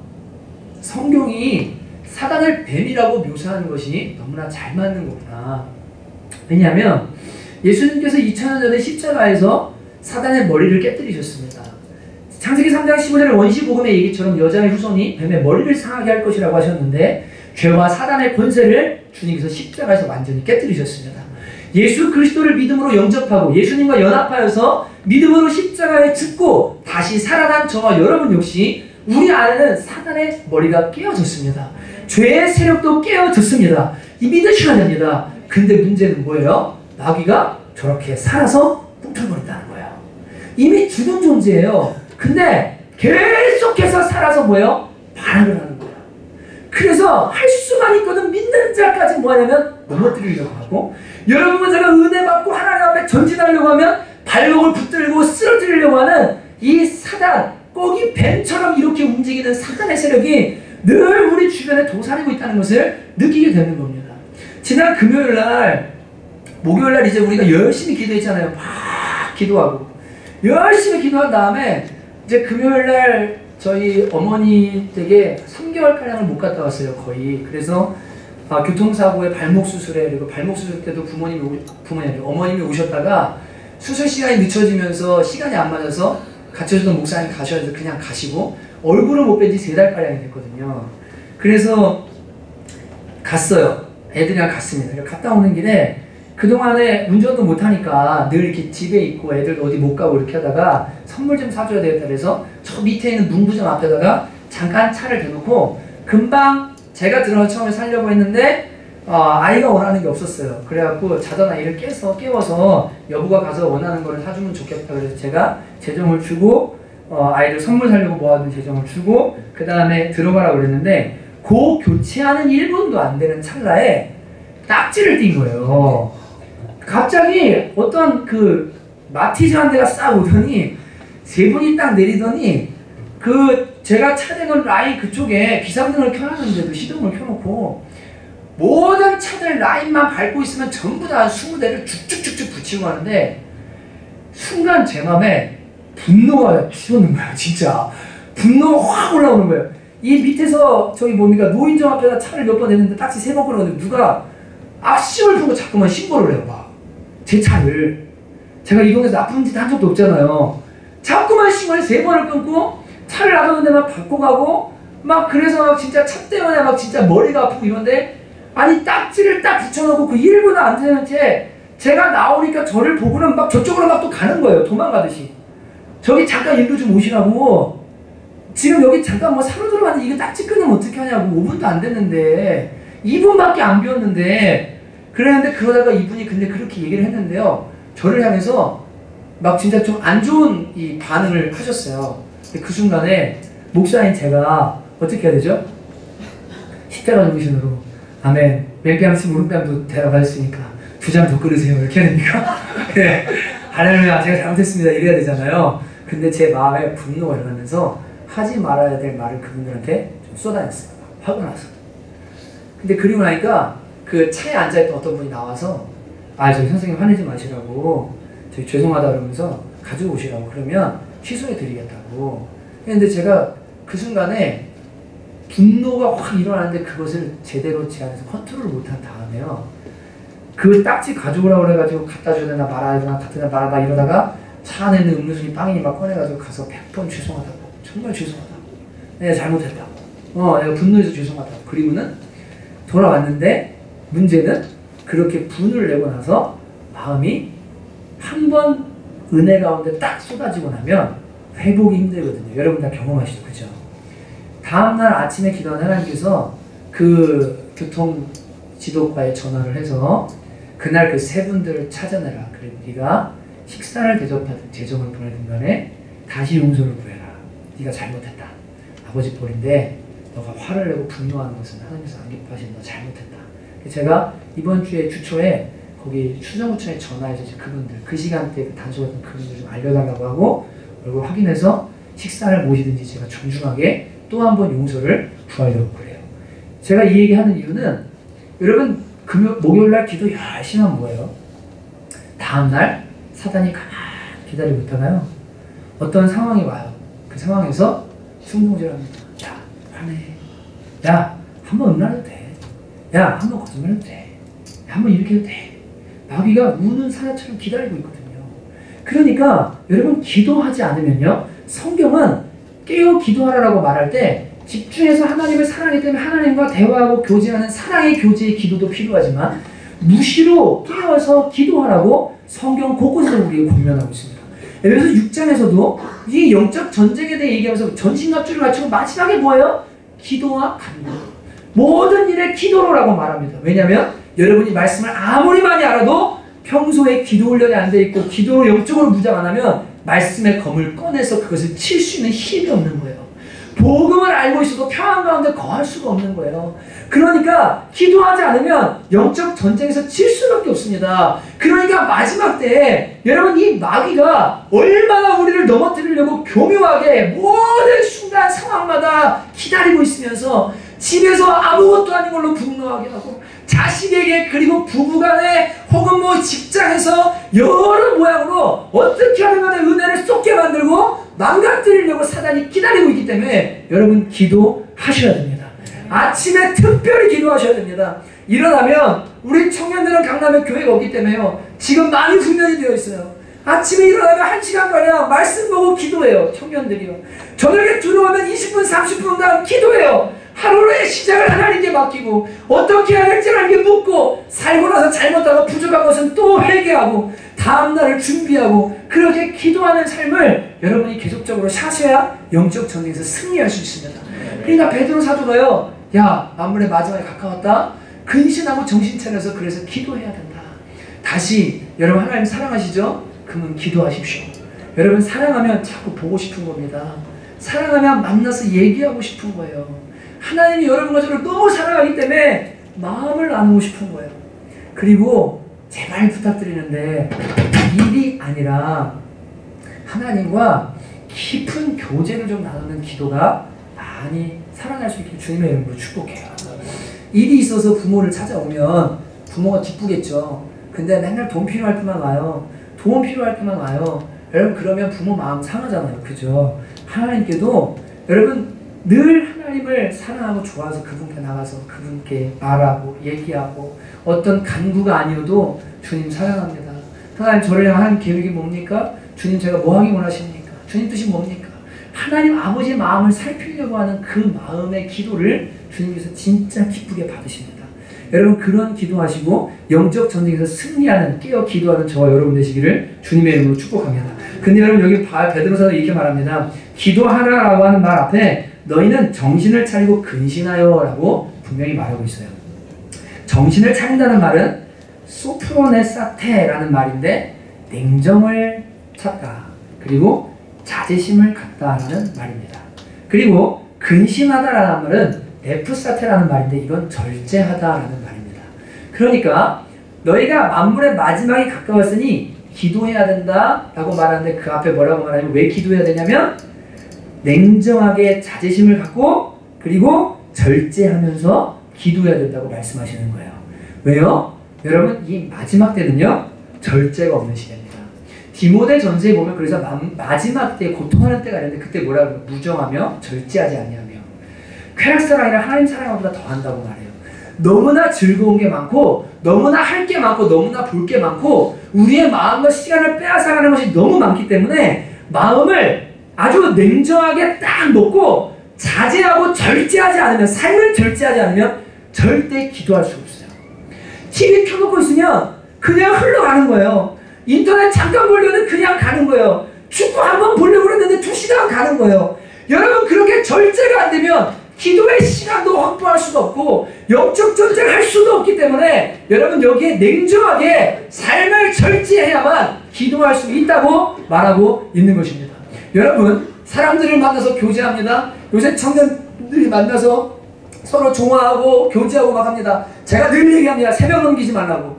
성경이 사단을 뱀이라고 묘사하는 것이 너무나 잘 맞는 거구나. 왜냐하면 예수님께서 2000년 전에 십자가에서 사단의 머리를 깨뜨리셨습니다. 창세기 3장 15절의 원시복음의 얘기처럼 여자의 후손이 뱀의 머리를 상하게 할 것이라고 하셨는데 죄와 사단의 권세를 주님께서 십자가에서 완전히 깨뜨리셨습니다. 예수 그리스도를 믿음으로 영접하고 예수님과 연합하여서 믿음으로 십자가에 죽고 다시 살아난 저와 여러분 역시 우리 안에는 사단의 머리가 깨어졌습니다. 죄의 세력도 깨어졌습니다. 이 믿으셔야 됩니다. 근데 문제는 뭐예요? 마귀가 저렇게 살아서 꿈틀거린다는 거예요. 이미 죽은 존재예요. 근데 계속해서 살아서 뭐예요? 반항을 하는 거예요. 그래서 할 수만 있거든 믿는 자까지 뭐하냐면 넘어뜨리려고 하고, 여러분은 제가 은혜 받고 하나님 앞에 전진하려고 하면 발목을 붙들고 쓰러뜨리려고 하는 이 사단, 꼭 이 뱀처럼 이렇게 움직이는 사단의 세력이 늘 우리 주변에 도사리고 있다는 것을 느끼게 되는 겁니다. 지난 금요일날, 목요일날 이제 우리가 열심히 기도했잖아요. 막 기도하고 열심히 기도한 다음에 이제 금요일날 저희 어머니 댁에 3개월가량을 못 갔다 왔어요. 거의. 그래서 교통사고에 발목 수술에, 그리고 발목 수술 때도 어머님이 오셨다가 수술 시간이 늦춰지면서 시간이 안 맞아서 같이 오셨던 목사님 가셔야 돼서 그냥 가시고 얼굴을 못 뵌 지 3달가량이 됐거든요. 그래서 갔어요. 애들이랑 갔습니다. 갔다 오는 길에 그동안에 운전도 못하니까 늘 이렇게 집에 있고 애들 어디 못 가고 이렇게 하다가 선물 좀 사줘야 되겠다 그래서 저 밑에 있는 문구점 앞에다가 잠깐 차를 대놓고 금방 제가 들어서 처음에 살려고 했는데 아이가 원하는 게 없었어요. 그래갖고 자던 아이를 깨워서 여보가 가서 원하는 거를 사주면 좋겠다 그래서 제가 재정을 주고 아이들 선물 사려고 모아둔 재정을 주고 그 다음에 들어가라고 그랬는데 그 교체하는 1분도 안 되는 찰나에 딱지를 띈 거예요. 갑자기 어떤 그 마티즈 한 대가 싹 오더니 세 분이 딱 내리더니 제가 차 대놓은 라인 그쪽에 비상등을 켜놨는데도 시동을 켜놓고 모든 차들 라인만 밟고 있으면 전부 다 20대를 쭉쭉쭉쭉 붙이고 가는데 순간 제 맘에 분노가 치솟는 거예요. 진짜 분노가 확 올라오는 거예요. 이 밑에서 저기 뭡니까 노인정 앞에다 차를 몇 번 냈는데 딱지 3번 끌었는데 누가 악심을 보고 자꾸만 신고를 해요. 막 제 차를 제가 이 동네에서 나쁜 짓 한 적도 없잖아요. 자꾸만 신고를 3번을 끊고 차를 놔두는 데만 바꿔 가고 막 그래서 막 진짜 차 때문에 막 진짜 머리가 아프고 이런데 아니 딱지를 딱 붙여놓고 그 1분도 안 되는 채 제가 나오니까 저를 보고는 막 저쪽으로 막 또 가는 거예요. 도망가듯이. 저기 잠깐 일로 좀 오시라고. 지금 여기 잠깐 뭐 사러 들어갔는데 이거 딱지 끊으면 어떻게 하냐고. 5분도 안 됐는데 2분밖에 안 비웠는데 그랬는데 그러다가 이분이 근데 그렇게 얘기를 했는데요. 저를 향해서 막 진짜 좀 안 좋은 이 반응을 하셨어요. 근데 그 순간에 목사인 제가 어떻게 해야 되죠? 십자가 정신으로 아멘. 맨뺨치 오른뺨도 대답하셨으니까 2잔 더 끓으세요. 이렇게 해야 됩니까? 네. 할렐루야. 제가 잘못했습니다. 이래야 되잖아요. 근데 제 마음에 분노가 일어나면서 하지 말아야 될 말을 그분들한테 좀 쏟아냈어요. 화가 나서. 근데 그리고 나니까 그 차에 앉아있던 어떤 분이 나와서 저희 선생님 화내지 마시라고 저희 죄송하다 그러면서 가지고 오시라고 그러면 취소해 드리겠다고. 근데 제가 그 순간에 분노가 확 일어나는데 그것을 제대로 제 안에서 컨트롤을 못한 다음에요. 그 딱지 가져오라고 그래가지고 갖다 줘야 되나 말아야 되나 갖다 주나 말아봐 이러다가 차 안에 있는 음료수니 빵이니 막 꺼내가지고 가서 100번 죄송하다고 정말 죄송하다. 내가 잘못했다. 내가 분노해서 죄송하다. 그리고는 돌아왔는데 문제는 그렇게 분을 내고 나서 마음이 한 번 은혜 가운데 딱 쏟아지고 나면 회복이 힘들거든요. 여러분 다 경험하시죠? 그죠? 다음날 아침에 기도한 하나님께서 그 교통지도과에 전화를 해서 그날 그 세 분들을 찾아내라. 그래 네가 식사를 대접하든 재정을 보내든 간에 다시 용서를 구해라. 네가 잘못했다. 아버지 꼴인데 너가 화를 내고 분노하는 것은 하나님께서 안 기뻐하시는 너 잘못했다. 제가 이번 주에 주초에 거기 추정구청에 전화해서 그분들 그 시간대 그 단속 같은 그분들 좀 알려달라고 하고 얼굴 확인해서 식사를 모시든지 제가 정중하게 또 한 번 용서를 구하려고 그래요. 제가 이 얘기하는 이유는 여러분 목요일날 기도 열심히 하면 뭐예요? 다음날 사단이 가만히 기다리고 있다가요. 어떤 상황이 와요. 그 상황에서 충동질 합니다. 야, 화내. 야, 한번 음란해도 돼. 야, 한번 거짓말해도 돼. 한번 이렇게 해도 돼. 마귀가 우는 사자처럼 기다리고 있거든요. 그러니까 여러분 기도하지 않으면요. 성경은 깨어 기도하라고 말할 때 집중해서 하나님을 사랑하기 때문에 하나님과 대화하고 교제하는 사랑의 교제의 기도도 필요하지만 무시로 깨어서 기도하라고 성경 곳곳에서 우리에게 권면하고 있습니다. 에베소 6장에서도 이 영적 전쟁에 대해 얘기하면서 전신갑주를 갖추고 마지막에 뭐예요? 기도와 간구. 모든 일에 기도로라고 말합니다. 왜냐하면 여러분이 말씀을 아무리 많이 알아도 평소에 기도 훈련이 안 돼 있고 기도로 영적으로 무장 안 하면 말씀의 검을 꺼내서 그것을 칠 수 있는 힘이 없는 거예요. 복음을 알고 있어도 평안 가운데 거할 수가 없는 거예요. 그러니까 기도하지 않으면 영적 전쟁에서 질 수밖에 없습니다. 그러니까 마지막 때에 여러분 이 마귀가 얼마나 우리를 넘어뜨리려고 교묘하게 모든 순간 상황마다 기다리고 있으면서 집에서 아무것도 아닌 걸로 분노하게 하고 자식에게 그리고 부부간에 혹은 뭐 직장에서 여러 모양으로 어떻게 하는 간에 은혜를 쏟게 만들고 망가뜨리려고 사단이 기다리고 있기 때문에 여러분 기도하셔야 됩니다. 아침에 특별히 기도하셔야 됩니다. 일어나면 우리 청년들은 강남에 교회가 없기 때문에요. 지금 많이 훈련이 되어 있어요. 아침에 일어나면 1시간가량 말씀 보고 기도해요. 청년들이요. 저녁에 들어오면 20분 30분 간 기도해요. 하루의 시작을 하나님께 맡기고 어떻게 해야 될지 하나님께 묻고 살고 나서 잘못하고 부족한 것은 또 회개하고 다음날을 준비하고 그렇게 기도하는 삶을 여러분이 계속적으로 사셔야 영적 전쟁에서 승리할 수 있습니다. 그러니까 베드로 사도가요. 야, 만물의 마지막에 가까웠다. 근신하고 정신 차려서 그래서 기도해야 된다. 다시 여러분 하나님 사랑하시죠? 그러면 기도하십시오. 여러분 사랑하면 자꾸 보고 싶은 겁니다. 사랑하면 만나서 얘기하고 싶은 거예요. 하나님이 여러분과 저를 너무 사랑하기 때문에 마음을 나누고 싶은 거예요. 그리고 제발 부탁드리는데 일이 아니라 하나님과 깊은 교제를 좀 나누는 기도가 많이 살아날 수 있게 주님의 이름으로 축복해요. 일이 있어서 부모를 찾아오면 부모가 기쁘겠죠. 근데 맨날 돈 필요할 때만 와요. 돈 필요할 때만 와요. 여러분 그러면 부모 마음 상하잖아요. 그죠? 하나님께도 여러분 늘 하나님을 사랑하고 좋아서 그분께 나가서 그분께 말하고 얘기하고 어떤 간구가 아니어도 주님 사랑합니다. 하나님 저를 향한 하나님 계획이 뭡니까? 주님 제가 뭐 하기 원하십니까? 주님 뜻이 뭡니까? 하나님 아버지의 마음을 살피려고 하는 그 마음의 기도를 주님께서 진짜 기쁘게 받으십니다. 여러분 그런 기도하시고 영적 전쟁에서 승리하는 깨어 기도하는 저와 여러분 되시기를 주님의 이름으로 축복합니다. 근데 여러분 여기 베드로사도 이렇게 말합니다. 기도하라라고 하는 말 앞에 너희는 정신을 차리고 근신하여 라고 분명히 말하고 있어요. 정신을 차린다는 말은 소프로네사테라는 말인데 냉정을 찾다 그리고 자제심을 갖다라는 말입니다. 그리고 근신하다라는 말은 네프사테라는 말인데 이건 절제하다라는 말입니다. 그러니까 너희가 만물의 마지막이 가까웠으니 기도해야 된다라고 말하는데 그 앞에 뭐라고 말하냐면 왜 기도해야 되냐면 냉정하게 자제심을 갖고 그리고 절제하면서 기도해야 된다고 말씀하시는 거예요. 왜요? 여러분 이 마지막 때는요 절제가 없는 시대입니다. 디모데 전서에 보면 그래서 마지막 때 고통하는 때가 있는데 그때 뭐라고 해요? 무정하며 절제하지 아니하며 쾌락사랑이라 하나님 사랑보다 더한다고 말해요. 너무나 즐거운 게 많고 너무나 할 게 많고 너무나 볼 게 많고 우리의 마음과 시간을 빼앗아가는 것이 너무 많기 때문에 마음을 아주 냉정하게 딱 놓고 자제하고 절제하지 않으면, 삶을 절제하지 않으면 절대 기도할 수 없어요. TV 켜놓고 있으면 그냥 흘러가는 거예요. 인터넷 잠깐 보려면 그냥 가는 거예요. 축구 한번 보려고 그랬는데 2시간 가는 거예요. 여러분, 그렇게 절제가 안 되면 기도의 시간도 확보할 수도 없고 영적 전쟁을 할 수도 없기 때문에 여러분, 여기에 냉정하게 삶을 절제해야만 기도할 수 있다고 말하고 있는 것입니다. 여러분, 사람들을 만나서 교제합니다. 요새 청년들이 만나서 서로 종화하고 교제하고 막 합니다. 제가 늘 얘기합니다. 새벽 넘기지 말라고.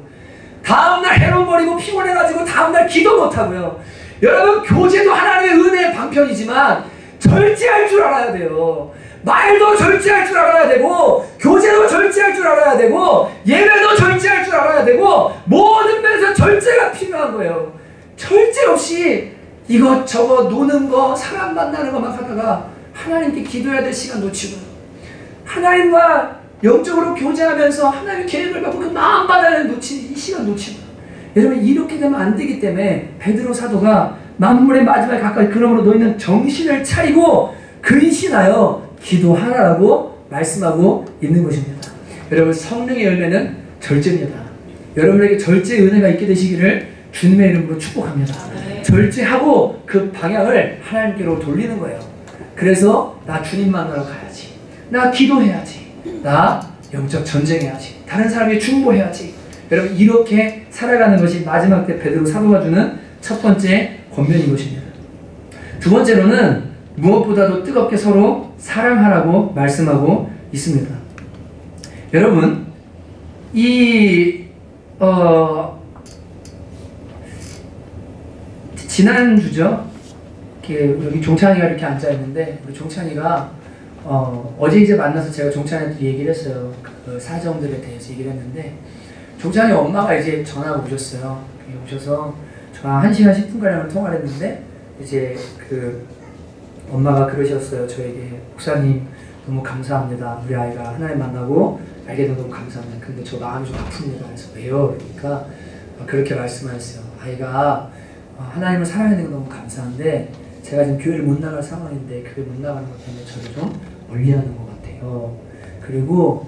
다음날 해로버리고 피곤해가지고 다음날 기도 못하고요. 여러분, 교제도 하나님의 은혜의 방편이지만 절제할 줄 알아야 돼요. 말도 절제할 줄 알아야 되고, 교제도 절제할 줄 알아야 되고, 예배도 절제할 줄 알아야 되고, 모든 면에서 절제가 필요한 거예요. 절제 없이 이것저것 노는 거, 사람 만나는 거 막 하다가 하나님께 기도해야 될 시간 놓치고요. 하나님과 영적으로 교제하면서 하나님의 계획을 갖고 그 마음 받아야 놓치는 이 시간 놓치고요. 여러분, 이렇게 되면 안 되기 때문에 베드로 사도가 만물의 마지막에 가까이 그러므로 너희는 정신을 차리고 근신하여 기도하라고 말씀하고 있는 것입니다. 여러분, 성령의 열매는 절제입니다. 여러분에게 절제의 은혜가 있게 되시기를 주님의 이름으로 축복합니다. 절제하고 그 방향을 하나님께로 돌리는 거예요. 그래서 나 주님 만나러 가야지, 나 기도해야지, 나 영적 전쟁해야지, 다른 사람에게 중보해야지. 여러분, 이렇게 살아가는 것이 마지막 때 베드로 사도가 주는 첫 번째 권면인 것입니다. 두 번째로는 무엇보다도 뜨겁게 서로 사랑하라고 말씀하고 있습니다. 여러분, 지난주죠? 여기 종찬이가 이렇게 앉아있는데, 우리 종찬이가 어제 이제 만나서 제가 종찬이한테 얘기를 했어요. 그 사정들에 대해서 얘기를 했는데, 종찬이 엄마가 이제 전화가 오셨어요. 오셔서 저랑 1시간 10분가량을 통화를 했는데, 이제 그 엄마가 그러셨어요. 저에게, 목사님 너무 감사합니다. 우리 아이가 하나님 만나고 알게 된 너무 감사합니다. 근데 저 마음이 좀 아픕니다. 그래서 왜요? 그러니까 그렇게 말씀하셨어요. 아이가 하나님을 사랑하는 건 너무 감사한데 제가 지금 교회를 못 나갈 상황인데 교회 못 나가는 것 때문에 저를 좀 멀리하는 것 같아요. 그리고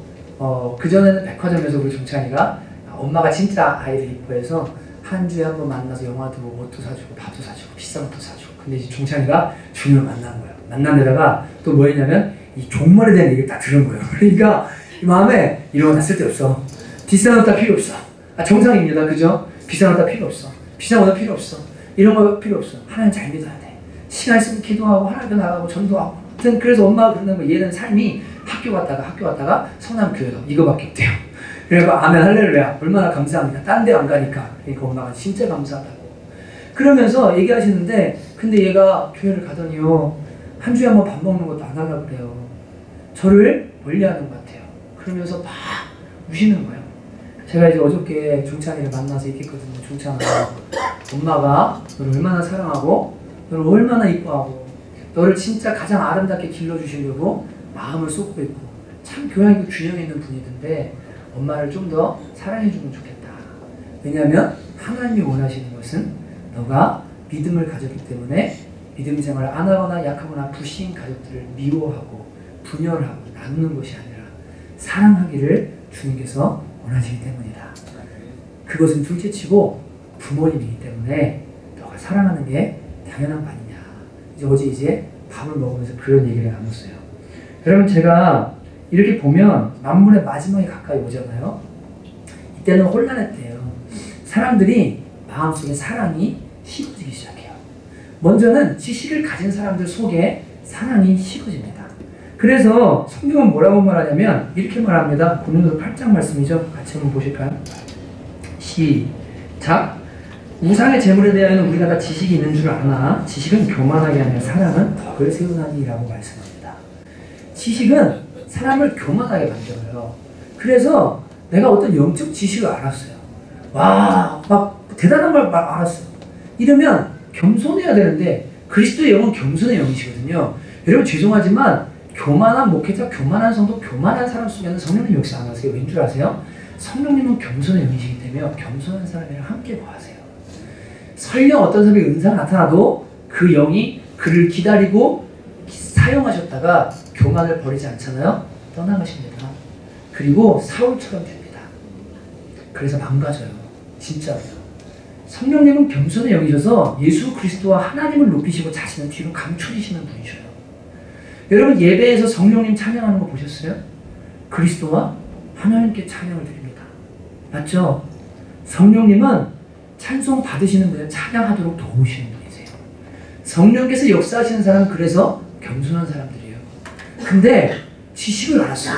그전에는 백화점에서 우리 종찬이가 엄마가 진짜 아이를 이뻐해서 한 주에 한 번 만나서 영화도 보고 옷도 사주고 밥도 사주고 비싼 것도 사주고. 근데 이제 종찬이가 주님을 만난 거예요. 만난 데다가 또 뭐 했냐면 이 종말에 대한 얘기를 딱 들은 거예요. 그러니까 이 마음에 이런 거 다 쓸데없어. 비싼 옷 다 필요 없어. 정상입니다. 그죠? 비싼 옷 다 필요 없어. 비싼 옷 다 필요 없어. 이런 거 필요 없어. 하나님 잘 믿어야 돼. 시간 있으면 기도하고 하나님께 나가고 전도하고. 아무튼 그래서 엄마가 그러는 거예요. 얘는 삶이 학교 갔다가 성남교회가 이거밖에 없대요. 그래서 아멘 할렐루야. 얼마나 감사합니다. 딴 데 안 가니까. 그러니까 엄마가 진짜 감사하다고. 그러면서 얘기하시는데, 근데 얘가 교회를 가더니요, 한 주에 한 번 밥 먹는 것도 안 하려고 그래요. 저를 멀리하는 것 같아요. 그러면서 막 우시는 거예요. 제가 이제 어저께 종찬이를 만나서 얘기했거든요. 종찬아, 엄마가 너를 얼마나 사랑하고 너를 얼마나 이뻐하고 너를 진짜 가장 아름답게 길러주시려고 마음을 쏟고 있고 참 교양 있고 균형 있는 분이던데 엄마를 좀 더 사랑해주면 좋겠다. 왜냐하면 하나님이 원하시는 것은 너가 믿음을 가졌기 때문에 믿음 생활을 안 하거나 약하거나 부신 가족들을 미워하고 분열하고 나누는 것이 아니라 사랑하기를 주님께서 원하시기 때문이다. 그것은 둘째치고 부모님이기 때문에 너가 사랑하는 게 당연한 거 아니냐. 어제 밥을 먹으면서 그런 얘기를 나눴어요. 여러분, 제가 이렇게 보면 만물의 마지막에 가까이 오잖아요. 이때는 혼란의 때예요. 사람들이 마음속에 사랑이 식어지기 시작해요. 먼저는 지식을 가진 사람들 속에 사랑이 식어집니다. 그래서 성경은 뭐라고 말하냐면 이렇게 말합니다. 고린도서 8장 말씀이죠. 같이 한번 보실까요? 시작. 우상의 재물에 대하여는 우리가 다 지식이 있는 줄 아나 지식은 교만하게 하며 사랑은 덕을 세우나니 라고 말씀합니다. 지식은 사람을 교만하게 만들어요. 그래서 내가 어떤 영적 지식을 알았어요. 와, 막 대단한 걸 막 알았어요. 이러면 겸손해야 되는데 그리스도의 영은 겸손의 영이시거든요. 여러분, 죄송하지만 교만한 목회자, 교만한 성도, 교만한 사람 속에는 성령님 역시 안 하세요. 왠 줄 아세요? 성령님은 겸손의 영이시기 때문에 겸손한 사람이랑 함께 거하세요. 설령 어떤 사람이 은사가 나타나도 그 영이 그를 기다리고 사용하셨다가 교만을 버리지 않잖아요. 떠나가십니다. 그리고 사울처럼 됩니다. 그래서 망가져요. 진짜로요. 성령님은 겸손히 여기셔서 예수 그리스도와 하나님을 높이시고 자신은 뒤로 감추시는 분이셔요. 여러분 예배에서 성령님 찬양하는 거 보셨어요? 그리스도와 하나님께 찬양을 드립니다. 맞죠? 성령님은 찬송 받으시는 분을 찬양하도록 도우시는 분이세요. 성령께서 역사하시는 사람은 그래서 겸손한 사람들이에요. 근데 지식을 알았어요.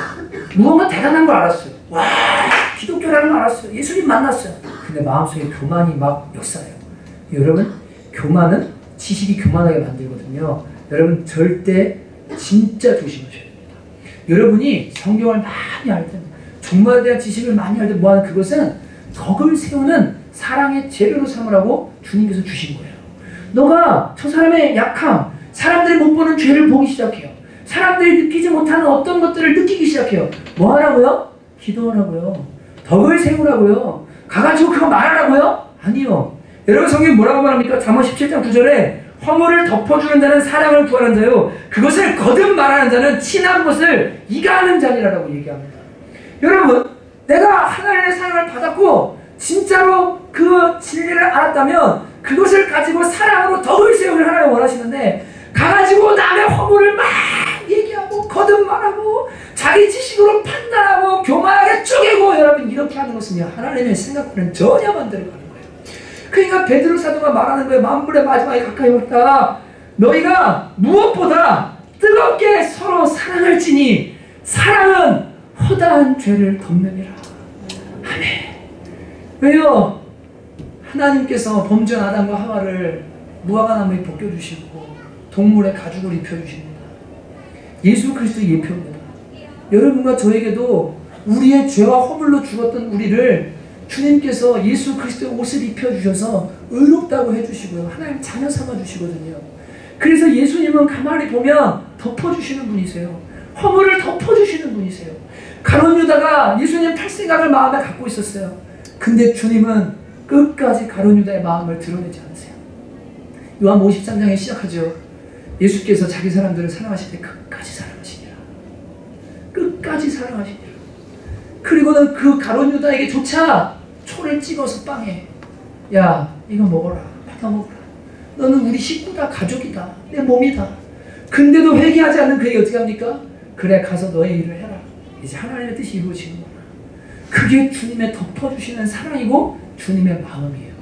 무언가 대단한 걸 알았어요. 와, 기독교라는 걸 알았어요. 예수님 만났어요. 근데 마음속에 교만이 막 역사해요. 여러분, 교만은 지식이 교만하게 만들거든요. 여러분 절대 진짜 조심하셔야 됩니다. 여러분이 성경을 많이 알 때, 종말에 대한 지식을 많이 알 때 뭐하는 그것은 덕을 세우는 사랑의 재료로 삼으라고 주님께서 주신 거예요. 너가 저 사람의 약함, 사람들이 못 보는 죄를 보기 시작해요. 사람들이 느끼지 못하는 어떤 것들을 느끼기 시작해요. 뭐 하라고요? 기도하라고요. 덕을 세우라고요. 가가지고 그거 말하라고요? 아니요. 여러분 성경이 뭐라고 말합니까? 잠언 17장 9절에 허물을 덮어주는 자는 사랑을 구하는 자요, 그것을 거듭 말하는 자는 친한 것을 이가하는 자니라라고 얘기합니다. 여러분, 내가 하나님의 사랑을 받았고 진짜로 그 진리를 알았다면 그것을 가지고 사랑으로 덕을 세우기를 하나님 원하시는데, 가가지고 남의 허물을 막 얘기하고 거듭 말하고 자기 지식으로 판단하고 교만하게 쪼개고, 여러분 이렇게 하는 것은요 하나님의 생각과는 전혀 반대로 가는 거예요. 그러니까 베드로 사도가 말하는 거예요. 만물의 마지막에 가까이 왔다. 너희가 무엇보다 뜨겁게 서로 사랑할지니 사랑은 허다한 죄를 덮느니라. 아멘. 왜요? 하나님께서 범죄한 아담과 하와를 무화과나무에 벗겨주시고 동물의 가죽을 입혀주십니다. 예수 그리스도의 예표입니다. 여러분과 저에게도 우리의 죄와 허물로 죽었던 우리를 주님께서 예수 그리스도의 옷을 입혀주셔서 의롭다고 해주시고요. 하나님 자녀 삼아주시거든요. 그래서 예수님은 가만히 보면 덮어주시는 분이세요. 허물을 덮어주시는 분이세요. 가룟 유다가 예수님 팔 생각을 마음에 갖고 있었어요. 근데 주님은 끝까지 가룟 유다의 마음을 드러내지 않으세요. 요한 53장에 시작하죠. 예수께서 자기 사람들을 사랑하실 때 끝까지 사랑하시니라. 끝까지 사랑하시니라. 그리고는 그 가룟 유다에게조차 초를 찍어서 빵에, 야 이거 먹어라, 받아 먹어라. 너는 우리 식구다, 가족이다, 내 몸이다. 근데도 회개하지 않는 그에게 어떻게 합니까? 그래 가서 너의 일을 해라. 이제 하나님의 뜻이 이루어지는구나. 그게 주님의 덮어주시는 사랑이고 주님의 마음이에요.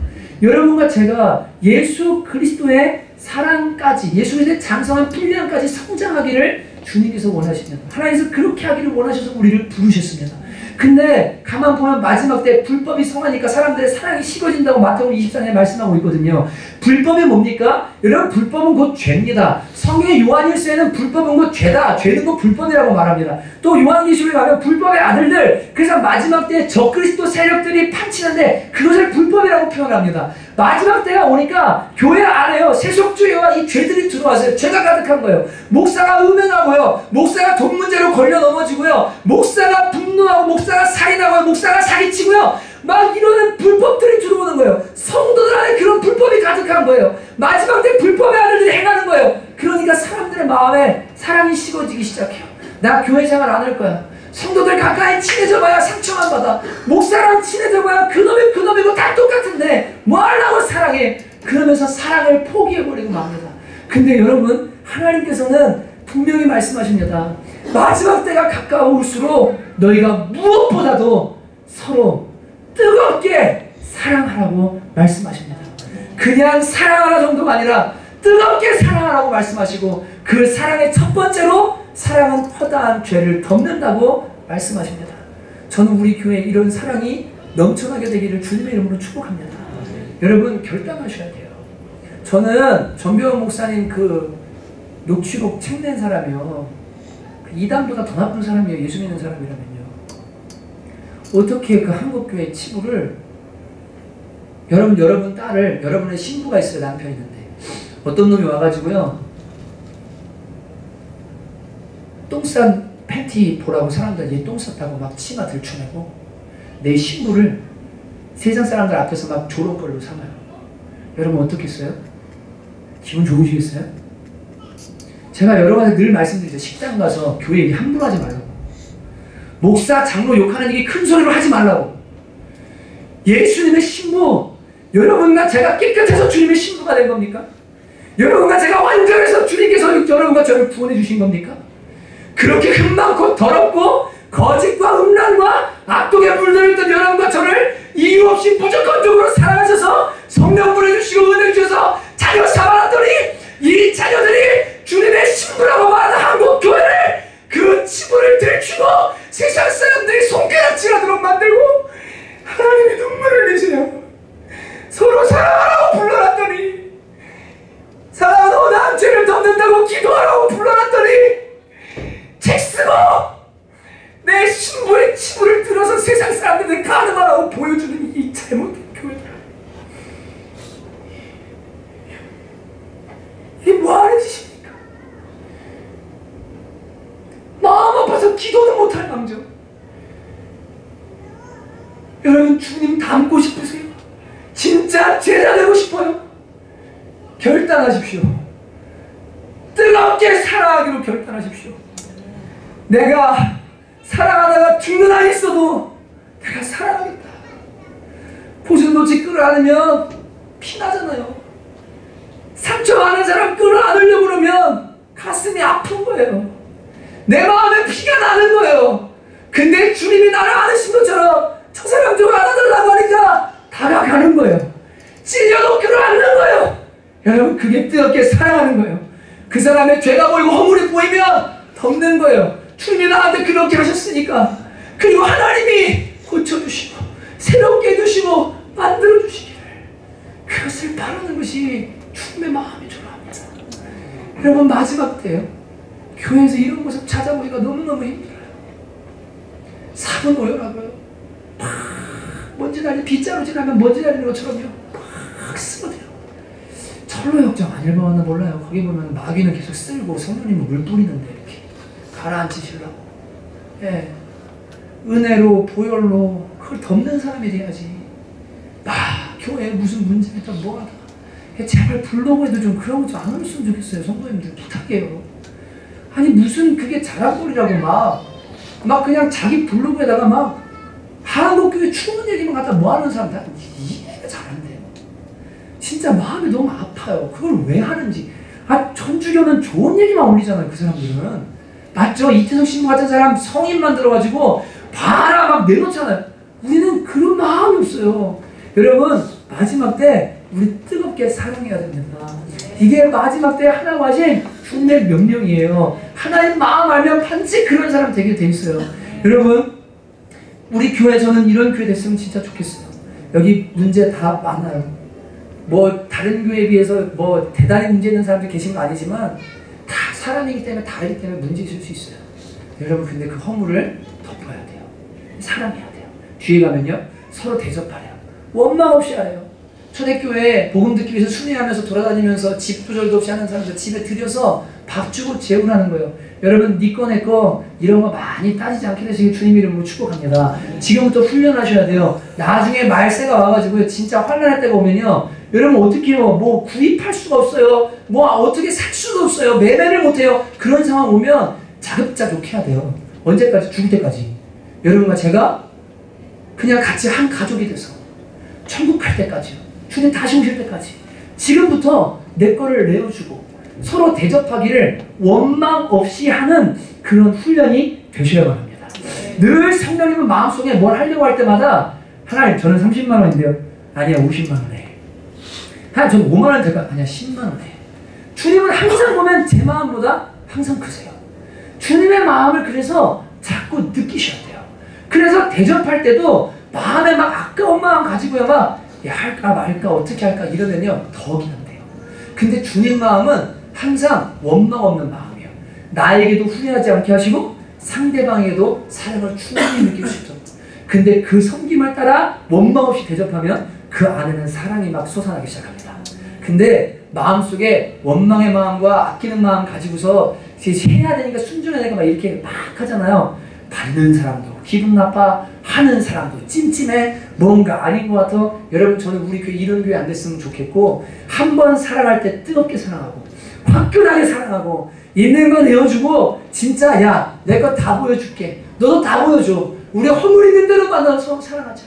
여러분과 제가 예수 그리스도의 사랑까지, 예수 그리스도의 장성한 분량까지 성장하기를 주님께서 원하십니다. 하나님께서 그렇게 하기를 원하셔서 우리를 부르셨습니다. 근데 가만 보면 마지막 때 불법이 성하니까 사람들의 사랑이 식어진다고 마태복음 24장에 말씀하고 있거든요. 불법이 뭡니까? 여러분 불법은 곧 죄입니다. 성경의 요한일서에는 불법은 곧 죄다, 죄는 곧 불법이라고 말합니다. 또 요한계시록에 가면 불법의 아들들, 그래서 마지막 때 적그리스도 세력들이 판치는데 그것을 불법이라고 표현합니다. 마지막 때가 오니까 교회 안에요 세속주의와 이 죄들이 들어와서요. 죄가 가득한 거예요. 목사가 음행하고요, 목사가 돈 문제로 걸려 넘어지고요, 목사가 분노하고, 목사가 살인하고, 목사가 사기치고요, 막 이러는 불법들이 들어오는 거예요. 성도들 안에 그런 불법이 가득한 거예요. 마지막 때 불법의 아들들이 행하는 거예요. 그러니까 사람들의 마음에 사랑이 식어지기 시작해요. 나 교회 생활 안 할 거야. 성도들 가까이 친해져봐야 상처만 받아. 목사랑 친해져봐야 그놈이 그놈이고 다 똑같은데 뭐 하려고 사랑해. 그러면서 사랑을 포기해버리고 맙니다. 근데 여러분, 하나님께서는 분명히 말씀하십니다. 마지막 때가 가까울수록 너희가 무엇보다도 서로 뜨겁게 사랑하라고 말씀하십니다. 그냥 사랑하라 정도가 아니라 뜨겁게 사랑하라고 말씀하시고, 그 사랑의 첫 번째로 사랑은 허다한 죄를 덮는다고 말씀하십니다. 저는 우리 교회에 이런 사랑이 넘쳐나게 되기를 주님의 이름으로 축복합니다. 여러분 결단하셔야 돼요. 저는 전병헌 목사님 그 녹취록 책 낸 사람이요, 그 이단보다 더 나쁜 사람이에요. 예수 믿는 사람이라면요. 어떻게 그 한국교회 치부를, 여러분 딸을, 여러분의 신부가 있어요. 남편 있는데 어떤 놈이 와가지고요, 똥싼 팬티 보라고 사람들 얘 똥 쌌다고 막 치마 들추내고 내 신부를 세상 사람들 앞에서 막 조롱거리로 삼아요. 여러분 어떻겠어요? 기분 좋으시겠어요? 제가 여러 가지 늘 말씀드리죠. 식당 가서 교회 얘기 함부로 하지 말라고. 목사, 장로 욕하는 얘기 큰 소리로 하지 말라고. 예수님의 신부, 여러분과 제가 깨끗해서 주님의 신부가 된 겁니까? 여러분과 제가 완전해서 주님께서 여러분과 저를 구원해 주신 겁니까? 그렇게 흠 많고 더럽고 거짓과 음란과 악독에 물들어있던 여러분과 저를 이유 없이 무조건적으로 사랑하셔서 성령 보내주시고 은혜 주셔서 자녀 삼아놨더니 이 자녀들이 주님의 신부라고 말하는 한국 교회를 그 치부를 들추고 세상 사람들이 손가락질하도록 만들고 하나님의 눈물을 흘리세요. 서로 사랑하라고 불러놨더니 사랑하고 남 죄를 덮는다고 기도하라고 불러놨더니 책 쓰고 내 신부의 치부를 들어서 세상 사람들에게 가늠하라고 보여주는 이 잘못된 교회들. 이게 뭐하는 짓입니까? 마음 아파서 기도는 못할 망정. 여러분 주님 닮고 싶으세요? 진짜 제자 되고 싶어요? 결단하십시오. 뜨겁게 사랑하기로 결단하십시오. 내가 사랑하다가 죽는 한 있어도 내가 사랑하겠다. 고슴도치 끌어안으면 피나잖아요. 상처 많은 사람 끌어안으려고 그러면 가슴이 아픈 거예요. 내 마음에 피가 나는 거예요. 근데 주님이 나를 안으신 것처럼 저 사람 좀 안아달라고 하니까 다가가는 거예요. 찔려도 끌어안는 거예요. 여러분 그게 뜨겁게 사랑하는 거예요. 그 사람의 죄가 보이고 허물이 보이면 덮는 거예요. 주님이 나한테 그렇게 하셨으니까. 그리고 하나님이 고쳐주시고 새롭게 해주시고 만들어주시기를, 그것을 바라는 것이 주님의 마음이 좋아합니다. 여러분 마지막 때요, 교회에서 이런 모습 찾아보기가 너무너무 힘들어요. 사분 오열하고요, 팍 먼지 날리, 빗자루 지나면 먼지 날리는 것처럼요 팍 쓰거든요. 철로역정 안 읽어봤나 몰라요. 거기 보면 마귀는 계속 쓸고 성령님은 물 뿌리는데 이렇게 가라앉히시려고. 예, 은혜로 보혈로 그걸 덮는 사람이 돼야지. 교회에 무슨 문제가 있다 뭐하다 제발 블로그에도 좀 그런 거 좀 안 올렸으면 좋겠어요. 성도님들 부탁해요. 아니 무슨 그게 자랑거리라고 막 그냥 자기 블로그에다가 막 한국교회 추운 얘기만 갖다 뭐하는 사람들 이해가 잘 안 돼요. 진짜 마음이 너무 아파요. 그걸 왜 하는지. 전주교는 좋은 얘기만 올리잖아요. 그 사람들은. 맞죠? 이태성 신부 같은 사람 성인만 들어가지고 봐라 막 내놓잖아요. 우리는 그런 마음이 없어요. 여러분 마지막 때 우리 뜨겁게 사랑해야 됩니다. 이게 마지막 때 하나님 하신 주님의 명령이에요. 하나님 마음 알면 반드시 그런 사람 되게 돼 있어요. 여러분 우리 교회, 저는 이런 교회 됐으면 진짜 좋겠어요. 여기 문제 다 많아요. 뭐 다른 교회에 비해서 뭐 대단히 문제 있는 사람들 계신 거 아니지만 다 사람이기 때문에 다 알기 때문에 문제 있을 수 있어요. 여러분 근데 그 허물을 덮어야 돼요. 사랑해야 돼요. 뒤에 가면요 서로 대접하래요. 원망 없이 하래요. 초대교회에 복음 듣기 위해서 순회하면서 돌아다니면서 집 구절도 없이 하는 사람들 집에 들여서 밥 주고 재우라는 거예요. 여러분 네 거 내 거 이런 거 많이 따지지 않게 되시길 주님 이름으로 축복합니다. 지금부터 훈련하셔야 돼요. 나중에 말세가 와가지고 진짜 환난할 때가 오면요 여러분 어떻게 해요? 뭐 구입할 수가 없어요. 뭐 어떻게 살 수도 없어요. 매매를 못해요. 그런 상황 오면 자급자족 해야 돼요. 언제까지? 죽을 때까지. 여러분과 제가 그냥 같이 한 가족이 돼서 천국 갈 때까지요. 주님 다시 오실 때까지. 지금부터 내 거를 내어주고 서로 대접하기를 원망 없이 하는 그런 훈련이 되셔야 합니다. 늘 성령님은 마음속에 뭘 하려고 할 때마다 하나님 저는 30만 원인데요. 아니야 50만 원에. 하나님 저는 5만 원 될까? 아니야 10만 원에. 주님은 항상 보면 제 마음보다 항상 크세요. 주님의 마음을 그래서 자꾸 느끼셔야 돼요. 그래서 대접할 때도 마음에 막 아까운 마음 가지고요 막 야 할까 말까 어떻게 할까 이러면요 더 기는데요. 근데 주님 마음은 항상 원망 없는 마음이에요. 나에게도 후회하지 않게 하시고 상대방에게도 사랑을 충분히 느낄 수 있죠. 근데 그 섬김을 따라 원망 없이 대접하면 그 안에는 사랑이 막 솟아나기 시작합니다. 근데 마음속에 원망의 마음과 아끼는 마음 가지고서 해야 되니까 순종해야 되니까 막 이렇게 막 하잖아요. 받는 사람도 기분 나빠, 하는 사람도 찜찜해, 뭔가 아닌 것 같아. 여러분 저는 우리 교회 이런 교회 안 됐으면 좋겠고 한 번 사랑할 때 뜨겁게 사랑하고 화끈하게 사랑하고 있는 거 내어주고 진짜 야 내 거 다 보여줄게. 너도 다 보여줘. 우리 허물 있는 대로 만나서 서로 사랑하자.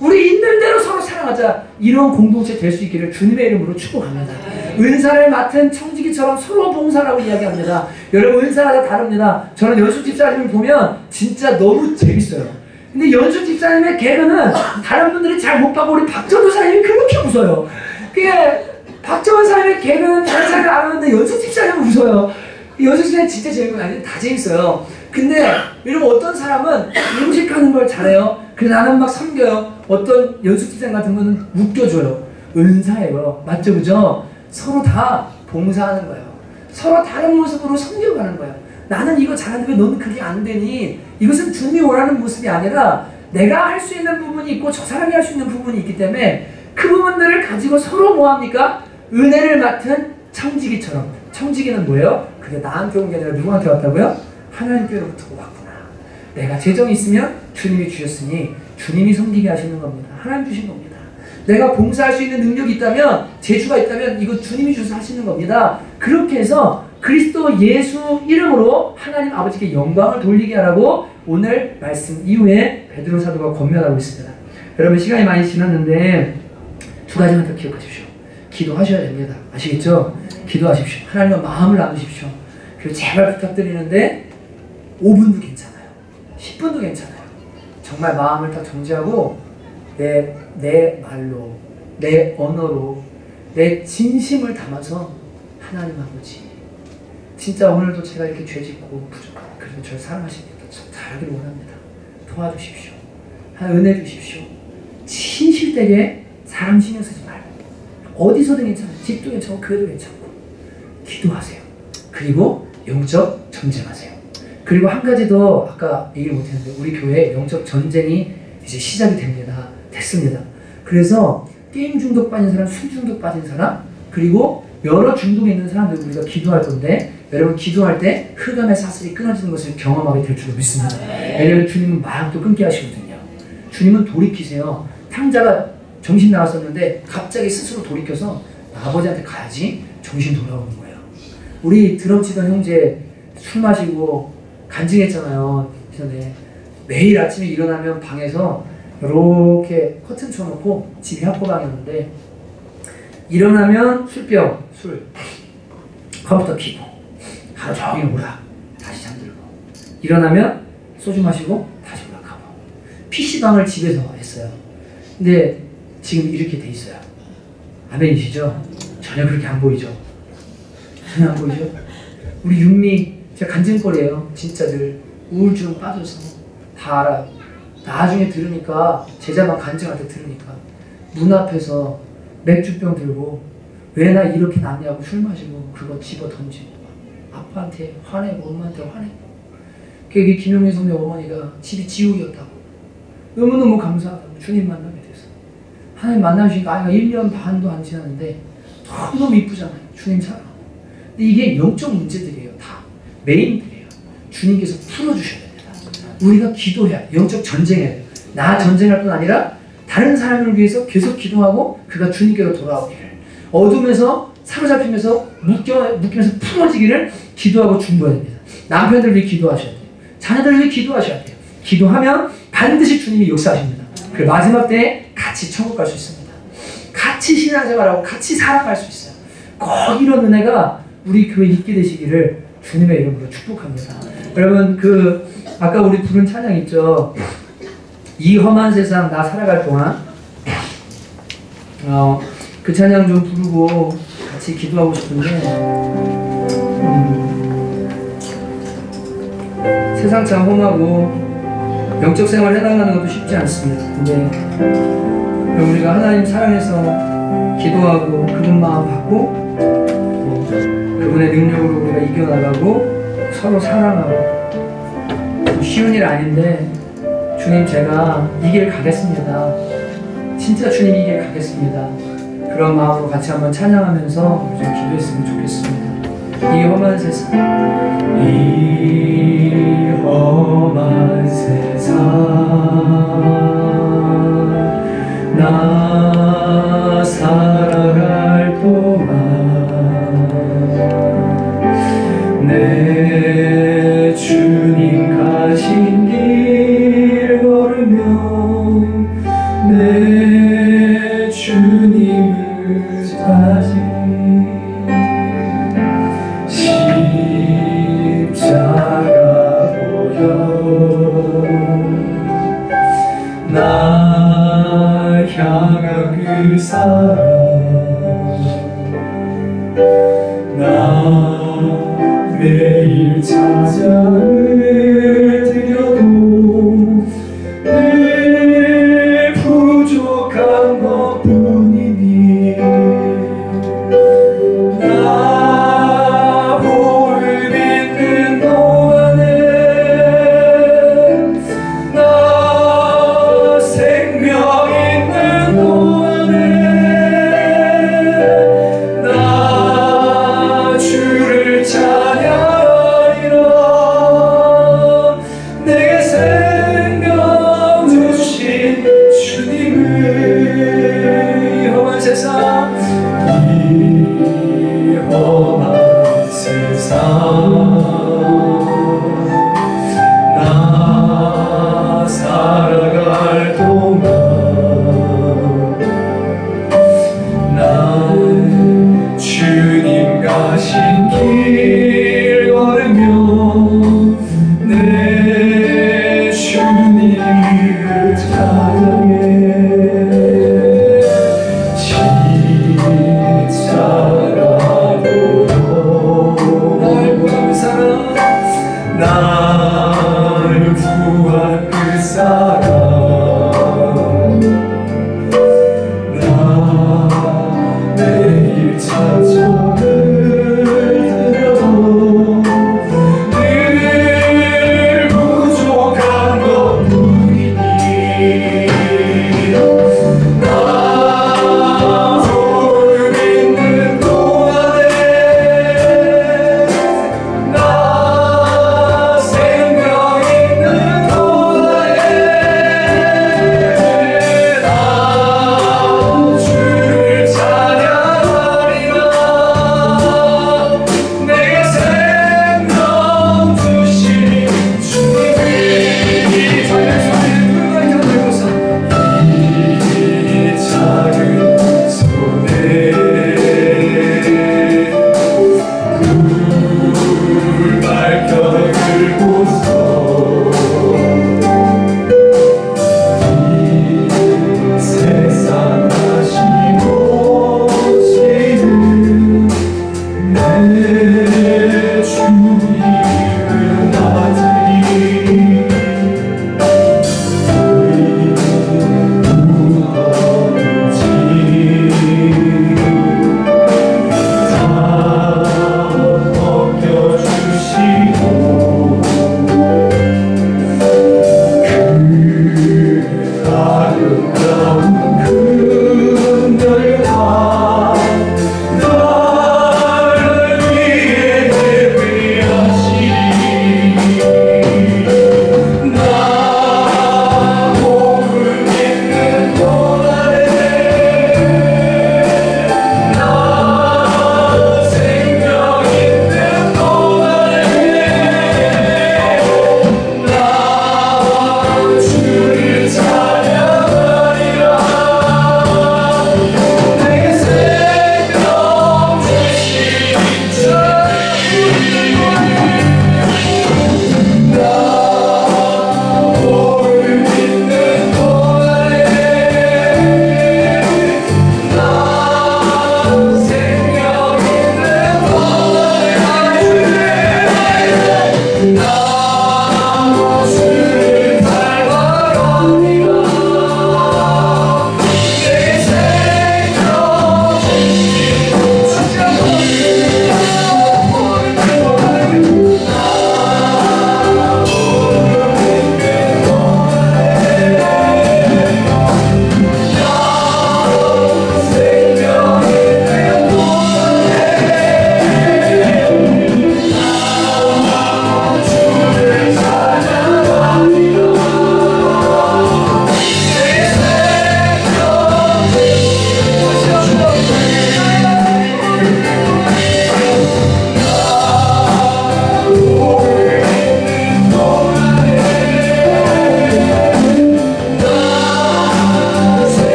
우리 있는 대로 서로 사랑하자. 이런 공동체 될 수 있기를 주님의 이름으로 축복합니다. 은사를 맡은 청지기처럼 서로 봉사라고 이야기합니다. 여러분 은사가 다 다릅니다. 저는 연수 집사님을 보면 진짜 너무 재밌어요. 근데 연수 집사님의 개그는 다른 분들이 잘 못 봐고 우리 박정도 사님이 그렇게 웃어요. 그게 박정원 사님의 개그는 다른 사람이 안 하는데 연수 집사님은 웃어요. 연수 집사님 진짜 재밌는 거 아니에요? 다 재밌어요. 근데 여러분 어떤 사람은 음식하는 걸 잘해요. 그래서 나는 막 섬겨요. 어떤 연습생 같은 거는 웃겨줘요. 은사예요. 맞죠? 그죠? 서로 다 봉사하는 거예요. 서로 다른 모습으로 섬겨가는 거예요. 나는 이거 잘하는데 왜 너는 그게 안 되니? 이것은 주님이 원하는 모습이 아니라 내가 할 수 있는 부분이 있고 저 사람이 할 수 있는 부분이 있기 때문에 그 부분들을 가지고 서로 뭐합니까? 은혜를 맡은 청지기처럼. 청지기는 뭐예요? 그게 나한테 온 게 아니라 누구한테 왔다고요? 하나님께로부터 왔구나. 내가 재정이 있으면 주님이 주셨으니 주님이 섬기게 하시는 겁니다. 하나님 주신 겁니다. 내가 봉사할 수 있는 능력이 있다면, 재주가 있다면 이거 주님이 주셔서 하시는 겁니다. 그렇게 해서 그리스도 예수 이름으로 하나님 아버지께 영광을 돌리게 하라고 오늘 말씀 이후에 베드로 사도가 권면하고 있습니다. 여러분 시간이 많이 지났는데 두 가지만 더 기억하십시오. 기도하셔야 됩니다. 아시겠죠? 기도하십시오. 하나님과 마음을 나누십시오. 그리고 제발 부탁드리는데 5분도 괜찮아요. 10분도 괜찮아요. 정말 마음을 딱 정지하고 내 말로, 내 언어로, 내 진심을 담아서 하나님 아버지 진짜 오늘도 제가 이렇게 죄짓고 부족한 그래도 저를 사랑하시니까 참 잘하기를 원합니다. 도와주십시오. 은혜 주십시오. 진실되게 사람 신경 쓰지 말고 어디서든 괜찮아요. 집도 괜찮고 교회도 괜찮고 기도하세요. 그리고 영적 전쟁하세요. 그리고 한 가지 더 아까 얘기를 못했는데 우리 교회 영적 전쟁이 이제 시작이 됩니다. 됐습니다. 그래서 게임 중독 빠진 사람, 술 중독 빠진 사람, 그리고 여러 중독에 있는 사람들 우리가 기도할 건데 여러분 기도할 때 흑암의 사슬이 끊어지는 것을 경험하게 될 줄로 믿습니다. 왜냐하면 주님은 마음도 끊게 하시거든요. 주님은 돌이키세요. 탕자가 정신 나갔었는데 갑자기 스스로 돌이켜서 아버지한테 가야지 정신 돌아오는 거예요. 우리 드럼 치던 형제 술 마시고 간증했잖아요. 전에 매일 아침에 일어나면 방에서 이렇게 커튼 쳐놓고 집이 학고방이었는데 일어나면 술병, 술, 컴퓨터 켜고 하루 종일 오락, 다시 잠들고 일어나면 소주 마시고 다시 오락하고 PC방을 집에서 했어요. 근데 지금 이렇게 돼 있어요. 아멘이시죠? 전혀 그렇게 안 보이죠? 전혀 안 보이죠? 우리 윤미 제가 간증거리예요. 진짜 늘 우울증 빠져서 다 알아요. 나중에 들으니까 제자만 간증할 때 들으니까 문 앞에서 맥주병 들고 왜 나 이렇게 났냐고 술 마시고 그거 집어 던지고 아빠한테 화내고 엄마한테 화내고 그게 김용민 선배 어머니가 집이 지옥이었다고 너무너무 감사하다고 주님 만나게 돼서 하나님 만나주시니까 아이가 1년 반도 안 지났는데 너무너무 이쁘잖아요. 주님 사랑하고. 근데 이게 영적 문제들이에요. 다 메인들이에요. 주님께서 풀어주셔야 됩니다. 우리가 기도해야 영적 전쟁해야 돼요. 나 전쟁할 뿐 아니라 다른 사람을 위해서 계속 기도하고 그가 주님께로 돌아오기를 어둠에서 사로잡히면서 묶이면서 풀어지기를 기도하고 중보해야 됩니다. 남편들 위해 기도하셔야 돼요. 자녀들 위해 기도하셔야 돼요. 기도하면 반드시 주님이 역사하십니다. 그 마지막 때에 같이 천국 갈 수 있습니다. 같이 신앙생활하고 같이 살아갈 수 있어요. 꼭 이런 은혜가 우리 교회에 있게 되시기를 주님의 이름으로 축복합니다. 여러분 아까 우리 부른 찬양 있죠. 이 험한 세상 나 살아갈 동안 그 찬양 좀 부르고 같이 기도하고 싶은데 세상 참 험하고 영적 생활 해나가는 것도 쉽지 않습니다. 근데 우리가 하나님 사랑해서 기도하고 그분 마음 받고 그분의 능력으로 우리가 이겨나가고 서로 사랑하고 쉬운 일 아닌데 주님 제가 이 길 가겠습니다. 진짜 주님 이 길 가겠습니다. 그런 마음으로 같이 한번 찬양하면서 좀 기도했으면 좋겠습니다. 이 험한 세상 이 험한 세상 나 살아갈 동안 향한 그 사랑 나 매일 찬양을 드려도 늘 부족한 것뿐이니 나 홀 믿는 너 안에 나 생명 있는 너 안에 나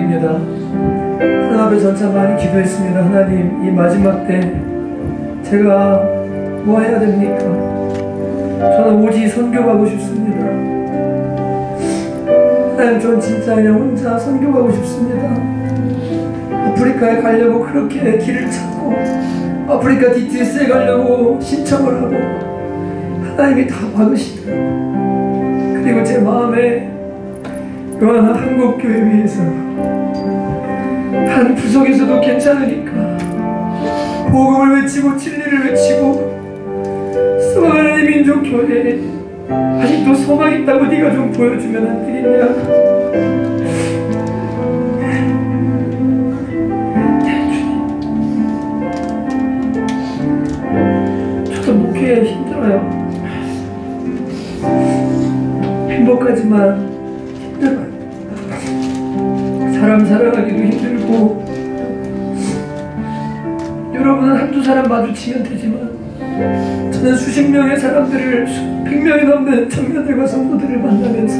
드립니다. 하나님 앞에 전차 많이 기도했습니다. 하나님, 이 마지막 때 제가 뭐 해야 됩니까? 저는 오직 선교가고 싶습니다. 하나님, 전 진짜 그냥 혼자 선교가고 싶습니다. 아프리카에 가려고 그렇게 길을 찾고 아프리카 DTS에 가려고 신청을 하고 하나님이 다 막으시더라고요. 그리고 제 마음에 요한 한국교회 위해서 한 구석에서도 괜찮으니까 복음을 외치고 진리를 외치고 소망하는 민족교회에 아직도 소망 있다고 네가 좀 보여주면 안 되겠냐. 저도 목회에 힘들어요. 행복하지만 힘들어요. 사람 사랑하기도 힘들고, 여러분은 한두 사람 마주치면 되지만 저는 수십 명의 사람들을, 100명이 넘는 청년들과 성도들을 만나면서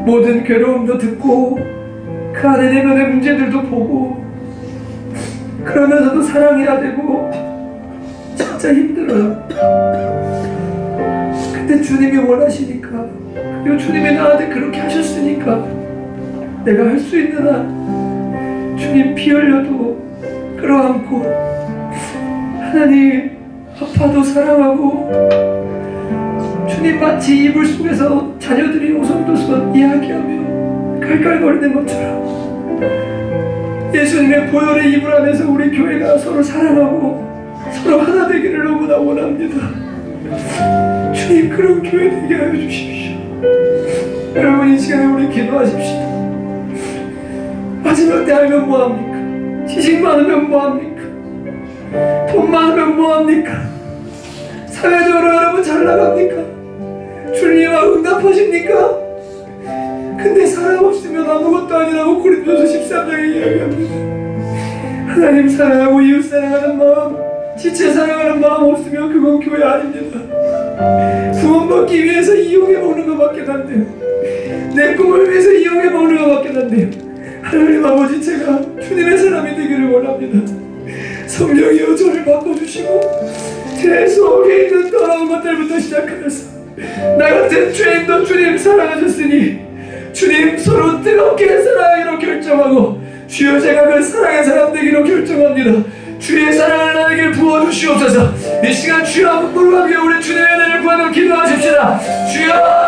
모든 괴로움도 듣고 그 안에 내면의 문제들도 보고, 그러면서도 사랑해야 되고 진짜 힘들어요. 근데 주님이 원하시니까, 그리고 주님이 나한테 그렇게 하셨으니까 내가 할 수 있는 한 주님 피 흘려도 끌어안고, 하나님 아파도 사랑하고, 주님 마치 이불 속에서 자녀들이 오손도손 이야기하며 깔깔거리는 것처럼 예수님의 보혈의 이불 안에서 우리 교회가 서로 사랑하고 서로 하나 되기를 너무나 원합니다. 주님, 그런 교회 되게 하여 주십시오. 여러분, 이 시간에 우리 기도하십시다. 마지막 때 알면 뭐합니까? 지식 많으면 뭐합니까? 돈 많으면 뭐합니까? 사회적으로 여러분 잘 나갑니까? 주님아 응답하십니까? 근데 사랑 없으면 아무것도 아니라고 고린도서 13장에 이야기합니다. 하나님 사랑하고 이웃 사랑하는 마음, 지체 사랑하는 마음 없으면 그건 교회 아닙니다. 구원받기 위해서 이용해 먹는 것밖에 안 돼요. 내 꿈을 위해서 이용해 먹는 것밖에 안 돼요. 하나님 아버지, 제가 주님의 사람이 되기를 원합니다. 성령이여 저를 바꿔주시고 제 속에 있는 더러운 것들부터 시작하여서 나 같은 죄인도 주님 사랑하셨으니 주님 서로 뜨겁게 사랑하기로 결정하고, 주여 제가 그 사랑의 사람 되기로 결정합니다. 주의 사랑을 나에게 부어주시옵소서. 이 시간 주여 한번 불러가며 우리 주님의 은혜를 구하며 기도하십시다. 주여!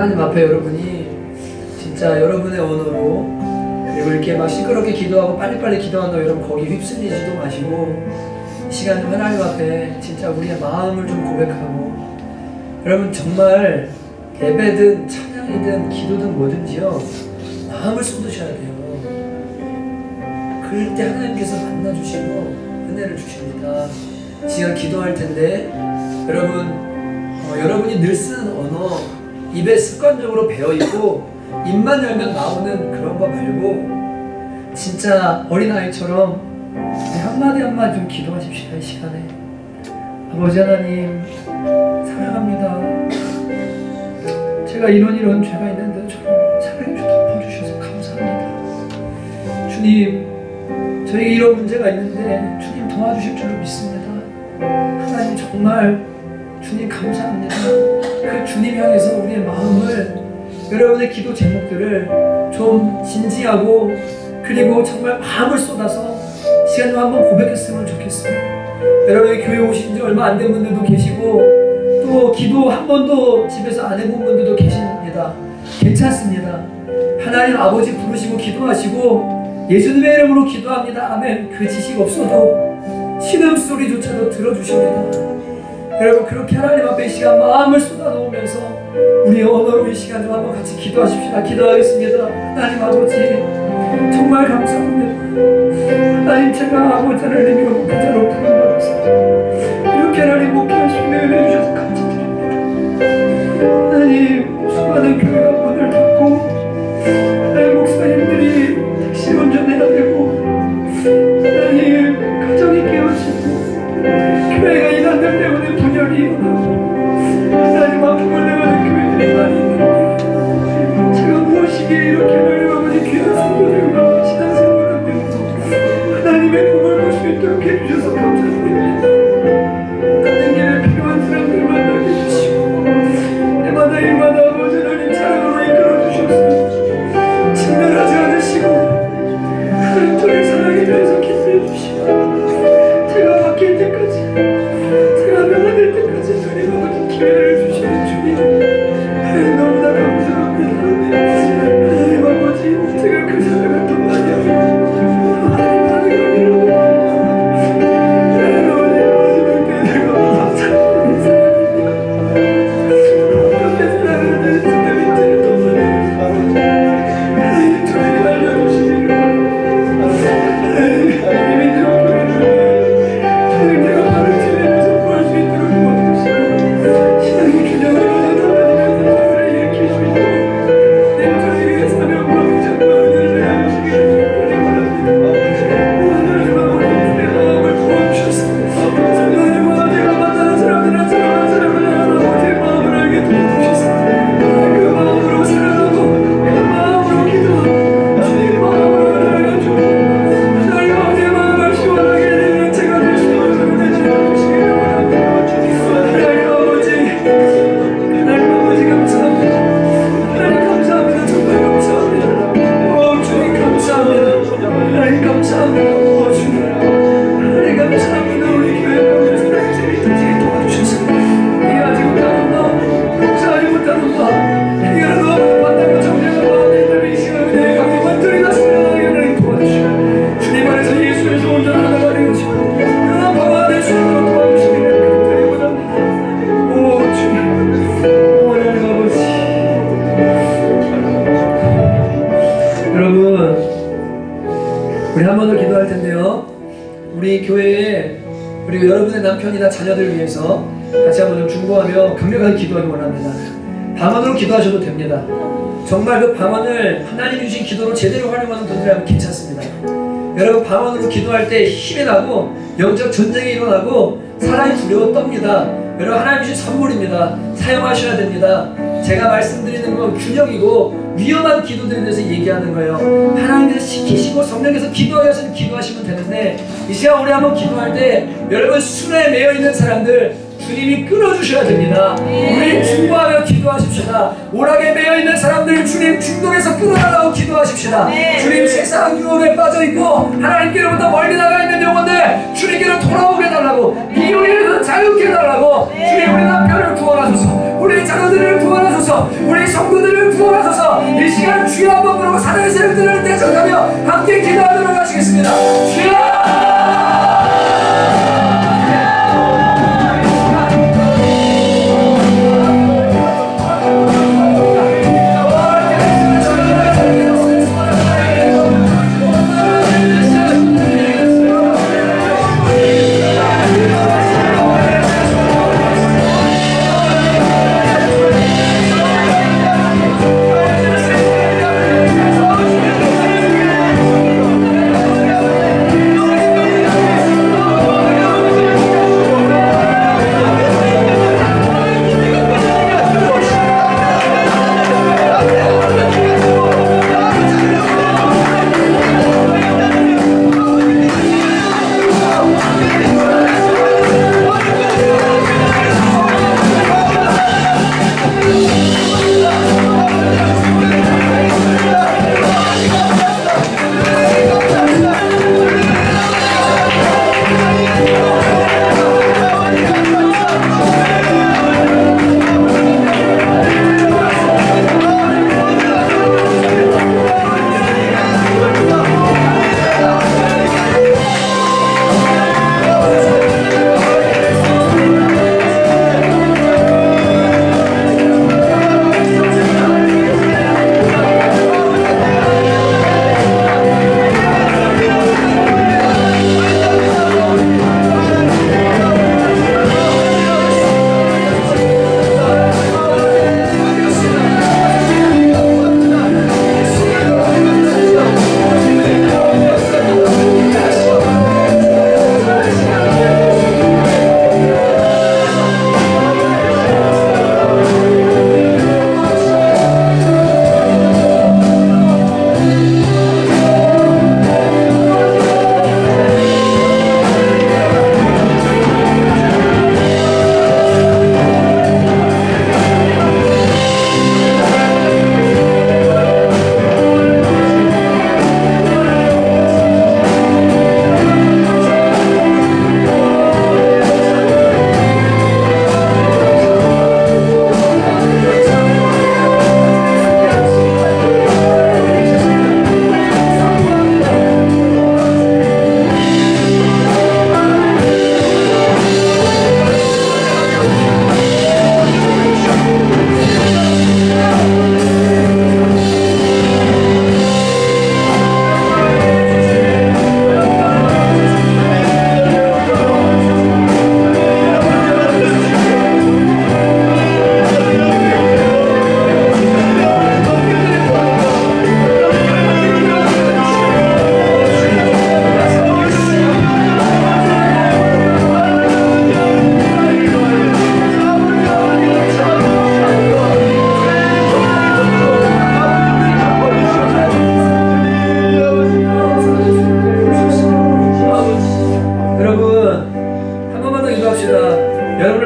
하나님 앞에 여러분이 진짜 여러분의 언어로, 그리고 이렇게 막 시끄럽게 기도하고 빨리빨리 기도한다고 여러분 거기 휩쓸리지도 마시고, 이 시간 좀 하나님 앞에 진짜 우리의 마음을 좀 고백하고, 여러분 정말 예배든 찬양이든 기도든 뭐든지요, 마음을 쏟으셔야 돼요. 그럴 때 하나님께서 만나주시고 은혜를 주십니다. 지금 기도할 텐데 여러분, 여러분이 늘 쓰는 언어, 입에 습관적으로 배어있고 입만 열면 나오는 그런 거 말고 진짜 어린아이처럼 한마디 한마디 좀 기도하십시다. 이 시간에 아버지 하나님 사랑합니다. 제가 이런 죄가 있는데 저를 사랑해 덮어주셔서 감사합니다. 주님, 저에게 이런 문제가 있는데 주님 도와주실 줄로 믿습니다. 하나님 정말 주님 감사합니다. 그 주님 향해서 우리의 마음을, 여러분의 기도 제목들을 좀 진지하고 그리고 정말 마음을 쏟아서 시간 좀 한번 고백했으면 좋겠어요. 여러분의 교회 오신 지 얼마 안 된 분들도 계시고 또 기도 한 번도 집에서 안 해본 분들도 계십니다. 괜찮습니다. 하나님 아버지 부르시고 기도하시고 예수님의 이름으로 기도합니다. 아멘. 그 지식 없어도 신음소리조차도 들어주십니다. 여러분 그렇게 하나님 앞에 이 시간 마음을 쏟아놓으면서 우리 언어로 이 시간 좀 한번 같이 기도하십시다. 기도하겠습니다. 하나님 아버지 정말 감사합니다. 하나님 제가 아버지 하나님의 목회자로 부름받아서 이렇게 하나님 목회하시는 은혜 주셔서 감사드립니다. 하나님 수많은 교회가 문을 닫고 하나님 목사님들이 택시 운전해야 되고 하나님 가정이 깨어지고 교회가 이단들 때문에 분열이 일어나고 하나님 아픔을 당하는 교회들이 많이 있는데 제가 무엇이기에 이렇게 하나님 아버지 귀한 성도들과 신앙생활을 배우고 하나님의 꿈을 볼 수 있도록 해주셔서 감사드립니다. 가는 길에 필요한 사람들 만나게 해주시고 때마다 일마다 아버지 하나님 사랑으로 이끌어주셔서 진멸하지 않으시고 하나님 저를 사랑에 대해서 기도해 주시고 제가 바뀔 때까지, 제가 변화될 때까지 주님 아버지 기회를 주시는 주님 하나님 너무나 감사합니다. 하나님 아버지 제가 그 사랑을 더 많이 하고 남편이나 자녀들 위해서 같이 한번 좀 중보하며 강력하게 기도하기 원합니다. 방언으로 기도하셔도 됩니다. 정말 그 방언을 하나님 주신 기도로 제대로 활용하는 분들이라면 괜찮습니다. 여러분 방언으로 기도할 때 힘이 나고 영적 전쟁이 일어나고 사람이 두려워 떱니다. 여러분 하나님 주신 선물입니다. 사용하셔야 됩니다. 제가 말씀드리는 건 균형이고 위험한 기도들에 대해서 얘기하는 거예요. 하나님께서 시키시고 성령께서 기도하셔서 기도하시면 되는데 이 시간 우리 한번 기도할 때 여러분 순회에 매여있는 사람들 주님이 끊어주셔야 됩니다. 우리 중보하며 기도하십시다. 오락에 매여있는 사람들 주님 중독에서 끊어달라고 기도하십시다. 주님 세상 유혹에 빠져있고 하나님께로부터 멀리 나가 있는 영혼들 주님께로 돌아오게 해달라고, 미혹에서 자유케 해달라고 주님 우리 남편을 구원하소서. 우리 자녀들을 구원하소서. 우리 성도들을 구원하소서. 이 시간 주여 한번 부르고 사랑의 세력들을 대적하며 함께 기도하도록 하시겠습니다. 주여!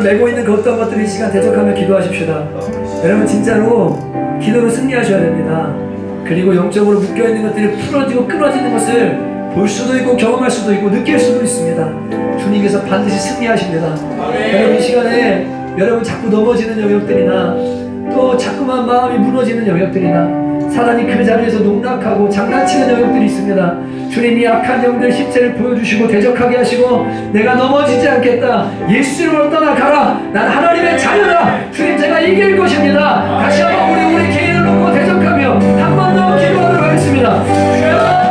메고 있는 그 어떤 것들을 이 시간 대적하며 기도하십시다. 여러분 진짜로 기도로 승리하셔야 됩니다. 그리고 영적으로 묶여있는 것들이 풀어지고 끊어지는 것을 볼 수도 있고 경험할 수도 있고 느낄 수도 있습니다. 주님께서 반드시 승리하십니다. 여러분 이 시간에 여러분 자꾸 넘어지는 영역들이나 또 자꾸만 마음이 무너지는 영역들이나 사단이 그 자리에서 농락하고 장난치는 영역들이 있습니다. 주님이 악한 영들 십자를 보여주시고 대적하게 하시고 내가 넘어지지 않겠다, 예수 이름으로 떠나가라, 난 하나님의 자녀다, 주님 제가 이길 것입니다. 다시 한번 우리 개인을 놓고 대적하며 한 번 더 기도하도록 하겠습니다. 주여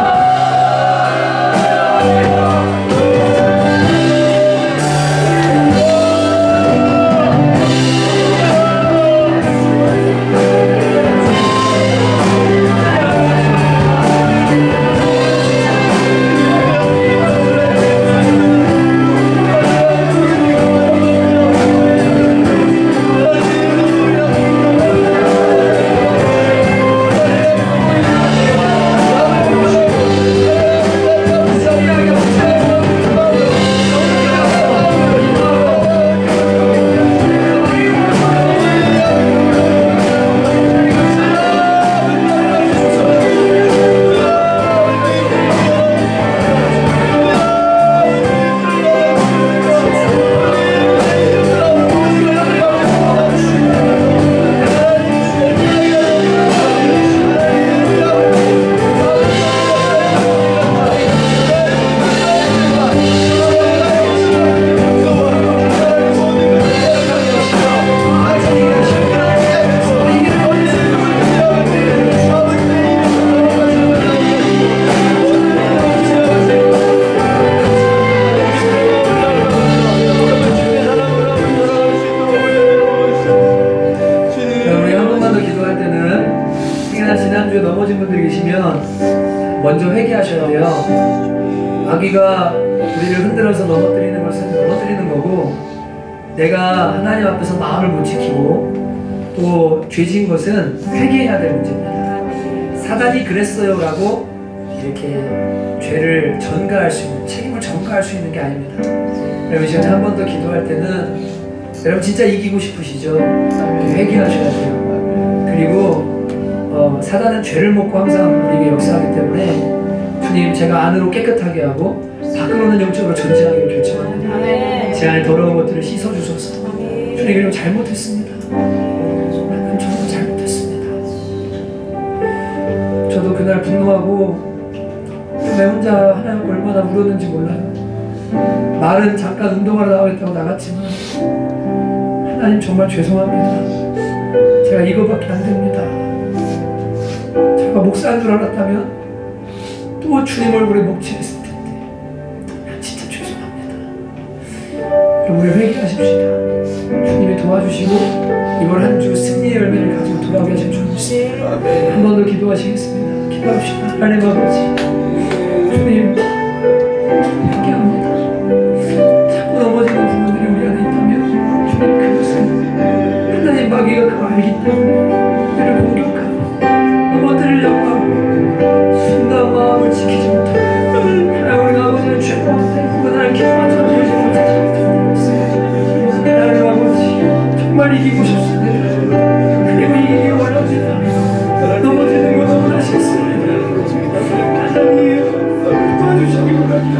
마귀가 우리를 흔들어서 넘어뜨리는 것은 넘어뜨리는 거고, 내가 하나님 앞에서 마음을 못 지키고 또 죄진 것은 회개해야 될 문제입니다. 사단이 그랬어요 라고 이렇게 죄를 전가할 수 있는, 책임을 전가할 수 있는 게 아닙니다. 여러분, 시간에 한 번 더 기도할 때는 여러분 진짜 이기고 싶으시죠? 회개하셔야 돼요. 그리고 사단은 죄를 먹고 항상 우리에게 역사하기 때문에, 주님, 제가 안으로 깨끗하게 하고 밖으로는 영적으로 전진하기를 결정합니다. 제 안에 더러운 것들을 씻어주소서. 주님, 그리고 잘못했습니다. 하나님, 저도 잘못했습니다. 저도 그날 분노하고 내 혼자 하나님 얼마나 울었는지 몰라요. 말은 잠깐 운동하러 나가겠다고 나갔지만, 하나님 정말 죄송합니다. 제가 이거밖에 안 됩니다. 제가 목사인 줄 알았다면 또 주님 얼굴에 목칠했을 텐데, 진짜 죄송합니다. 우리 회개하십시다. 주님이 도와주시고 이번 한 주 승리의 열매를 가지고 돌아오게 하실 줄 믿습니다. 한 번 더 기도하시겠습니다. 기도합시다. 하나님 아버지, 주님 회개합니다. 자꾸 넘어지는 부분들이 우리 안에 있다면, 주님, 그것은 하나님 마귀가 그거 알기 때문에 우리를 공격하고 넘어뜨리려고 하고 순간 마음을 지키지 못하고, 하나님, 우리 아버지는 죄 가운데 하나님 기도한 전부지 못하지. 하나님 아버지, 정말 이기고 싶습니다. 그리고 이기기 원합니다. 넘어지는 거 너무나 싫습니다. 하나님, 도와주시기 원합니다.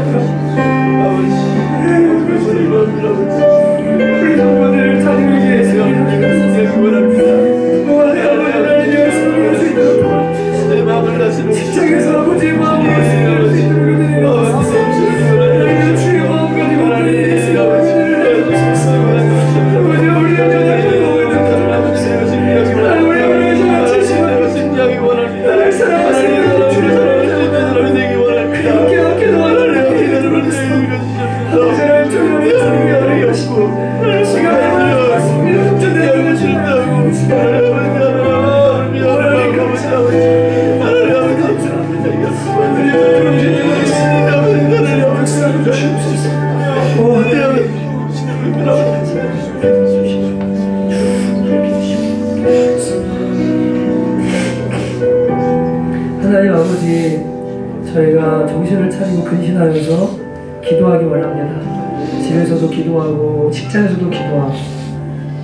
우리 성도들을 다니기 위해서 직장에서 아버지의 마음을 말씀할 수 있도록 하나님, 주의 마음 가지고 하나님 아버지, 저희가 정신을 차리고 근신하면서 기도하기 원합니다. 집에서도 기도하고 직장에서도 기도하고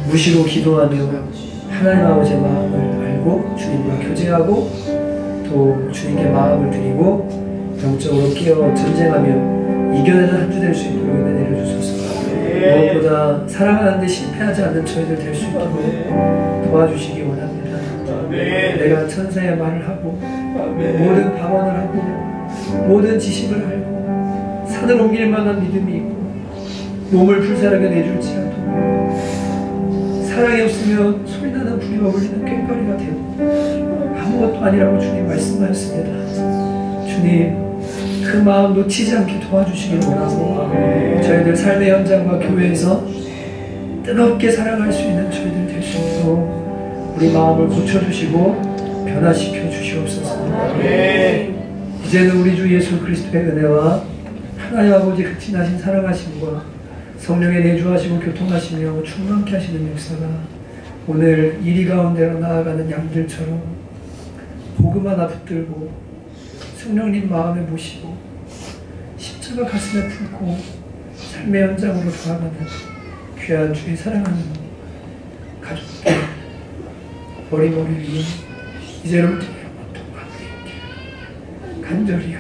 무시로 기도하며 하나님 아버지의 마음을 알고 주님과 교제하고 또 주님께 마음을 드리고 영적으로 깨어 전쟁하며 이겨내는 한 주 될 수 있도록 은혜 내려주소서. 무엇보다 사랑하는데 실패하지 않는 저희들 될 수 있도록 도와주시기 원합니다. 내가 천사의 말을 하고 모든 방언을 하고 모든 지식을 알고 산을 옮길 만한 믿음이 있고 몸을 불사르게 내줄지라도 사랑이 없으면 소리나는 불이와 울리는 꽹과리가 되고 아무것도 아니라고 주님 말씀하셨습니다. 주님, 그 마음 놓치지 않게 도와주시길 원하고 저희들 삶의 현장과 교회에서 뜨겁게 사랑할 수 있는 저희들 될 수 있도록 우리 마음을 고쳐주시고 변화시켜 주시옵소서. 이제는 우리 주 예수 그리스도의 은혜와 하나님 아버지 극진하신 사랑하심과 성령의 내주하시고 교통하시며 충만케 하시는 역사가 오늘 이리 가운데로 나아가는 양들처럼 복음 하나 붙들고 성령님 마음에 모시고 십자가 가슴에 품고 삶의 현장으로 돌아가는 귀한 주의 사랑하는 가족들 머리머리 위에 이제로부터 간절히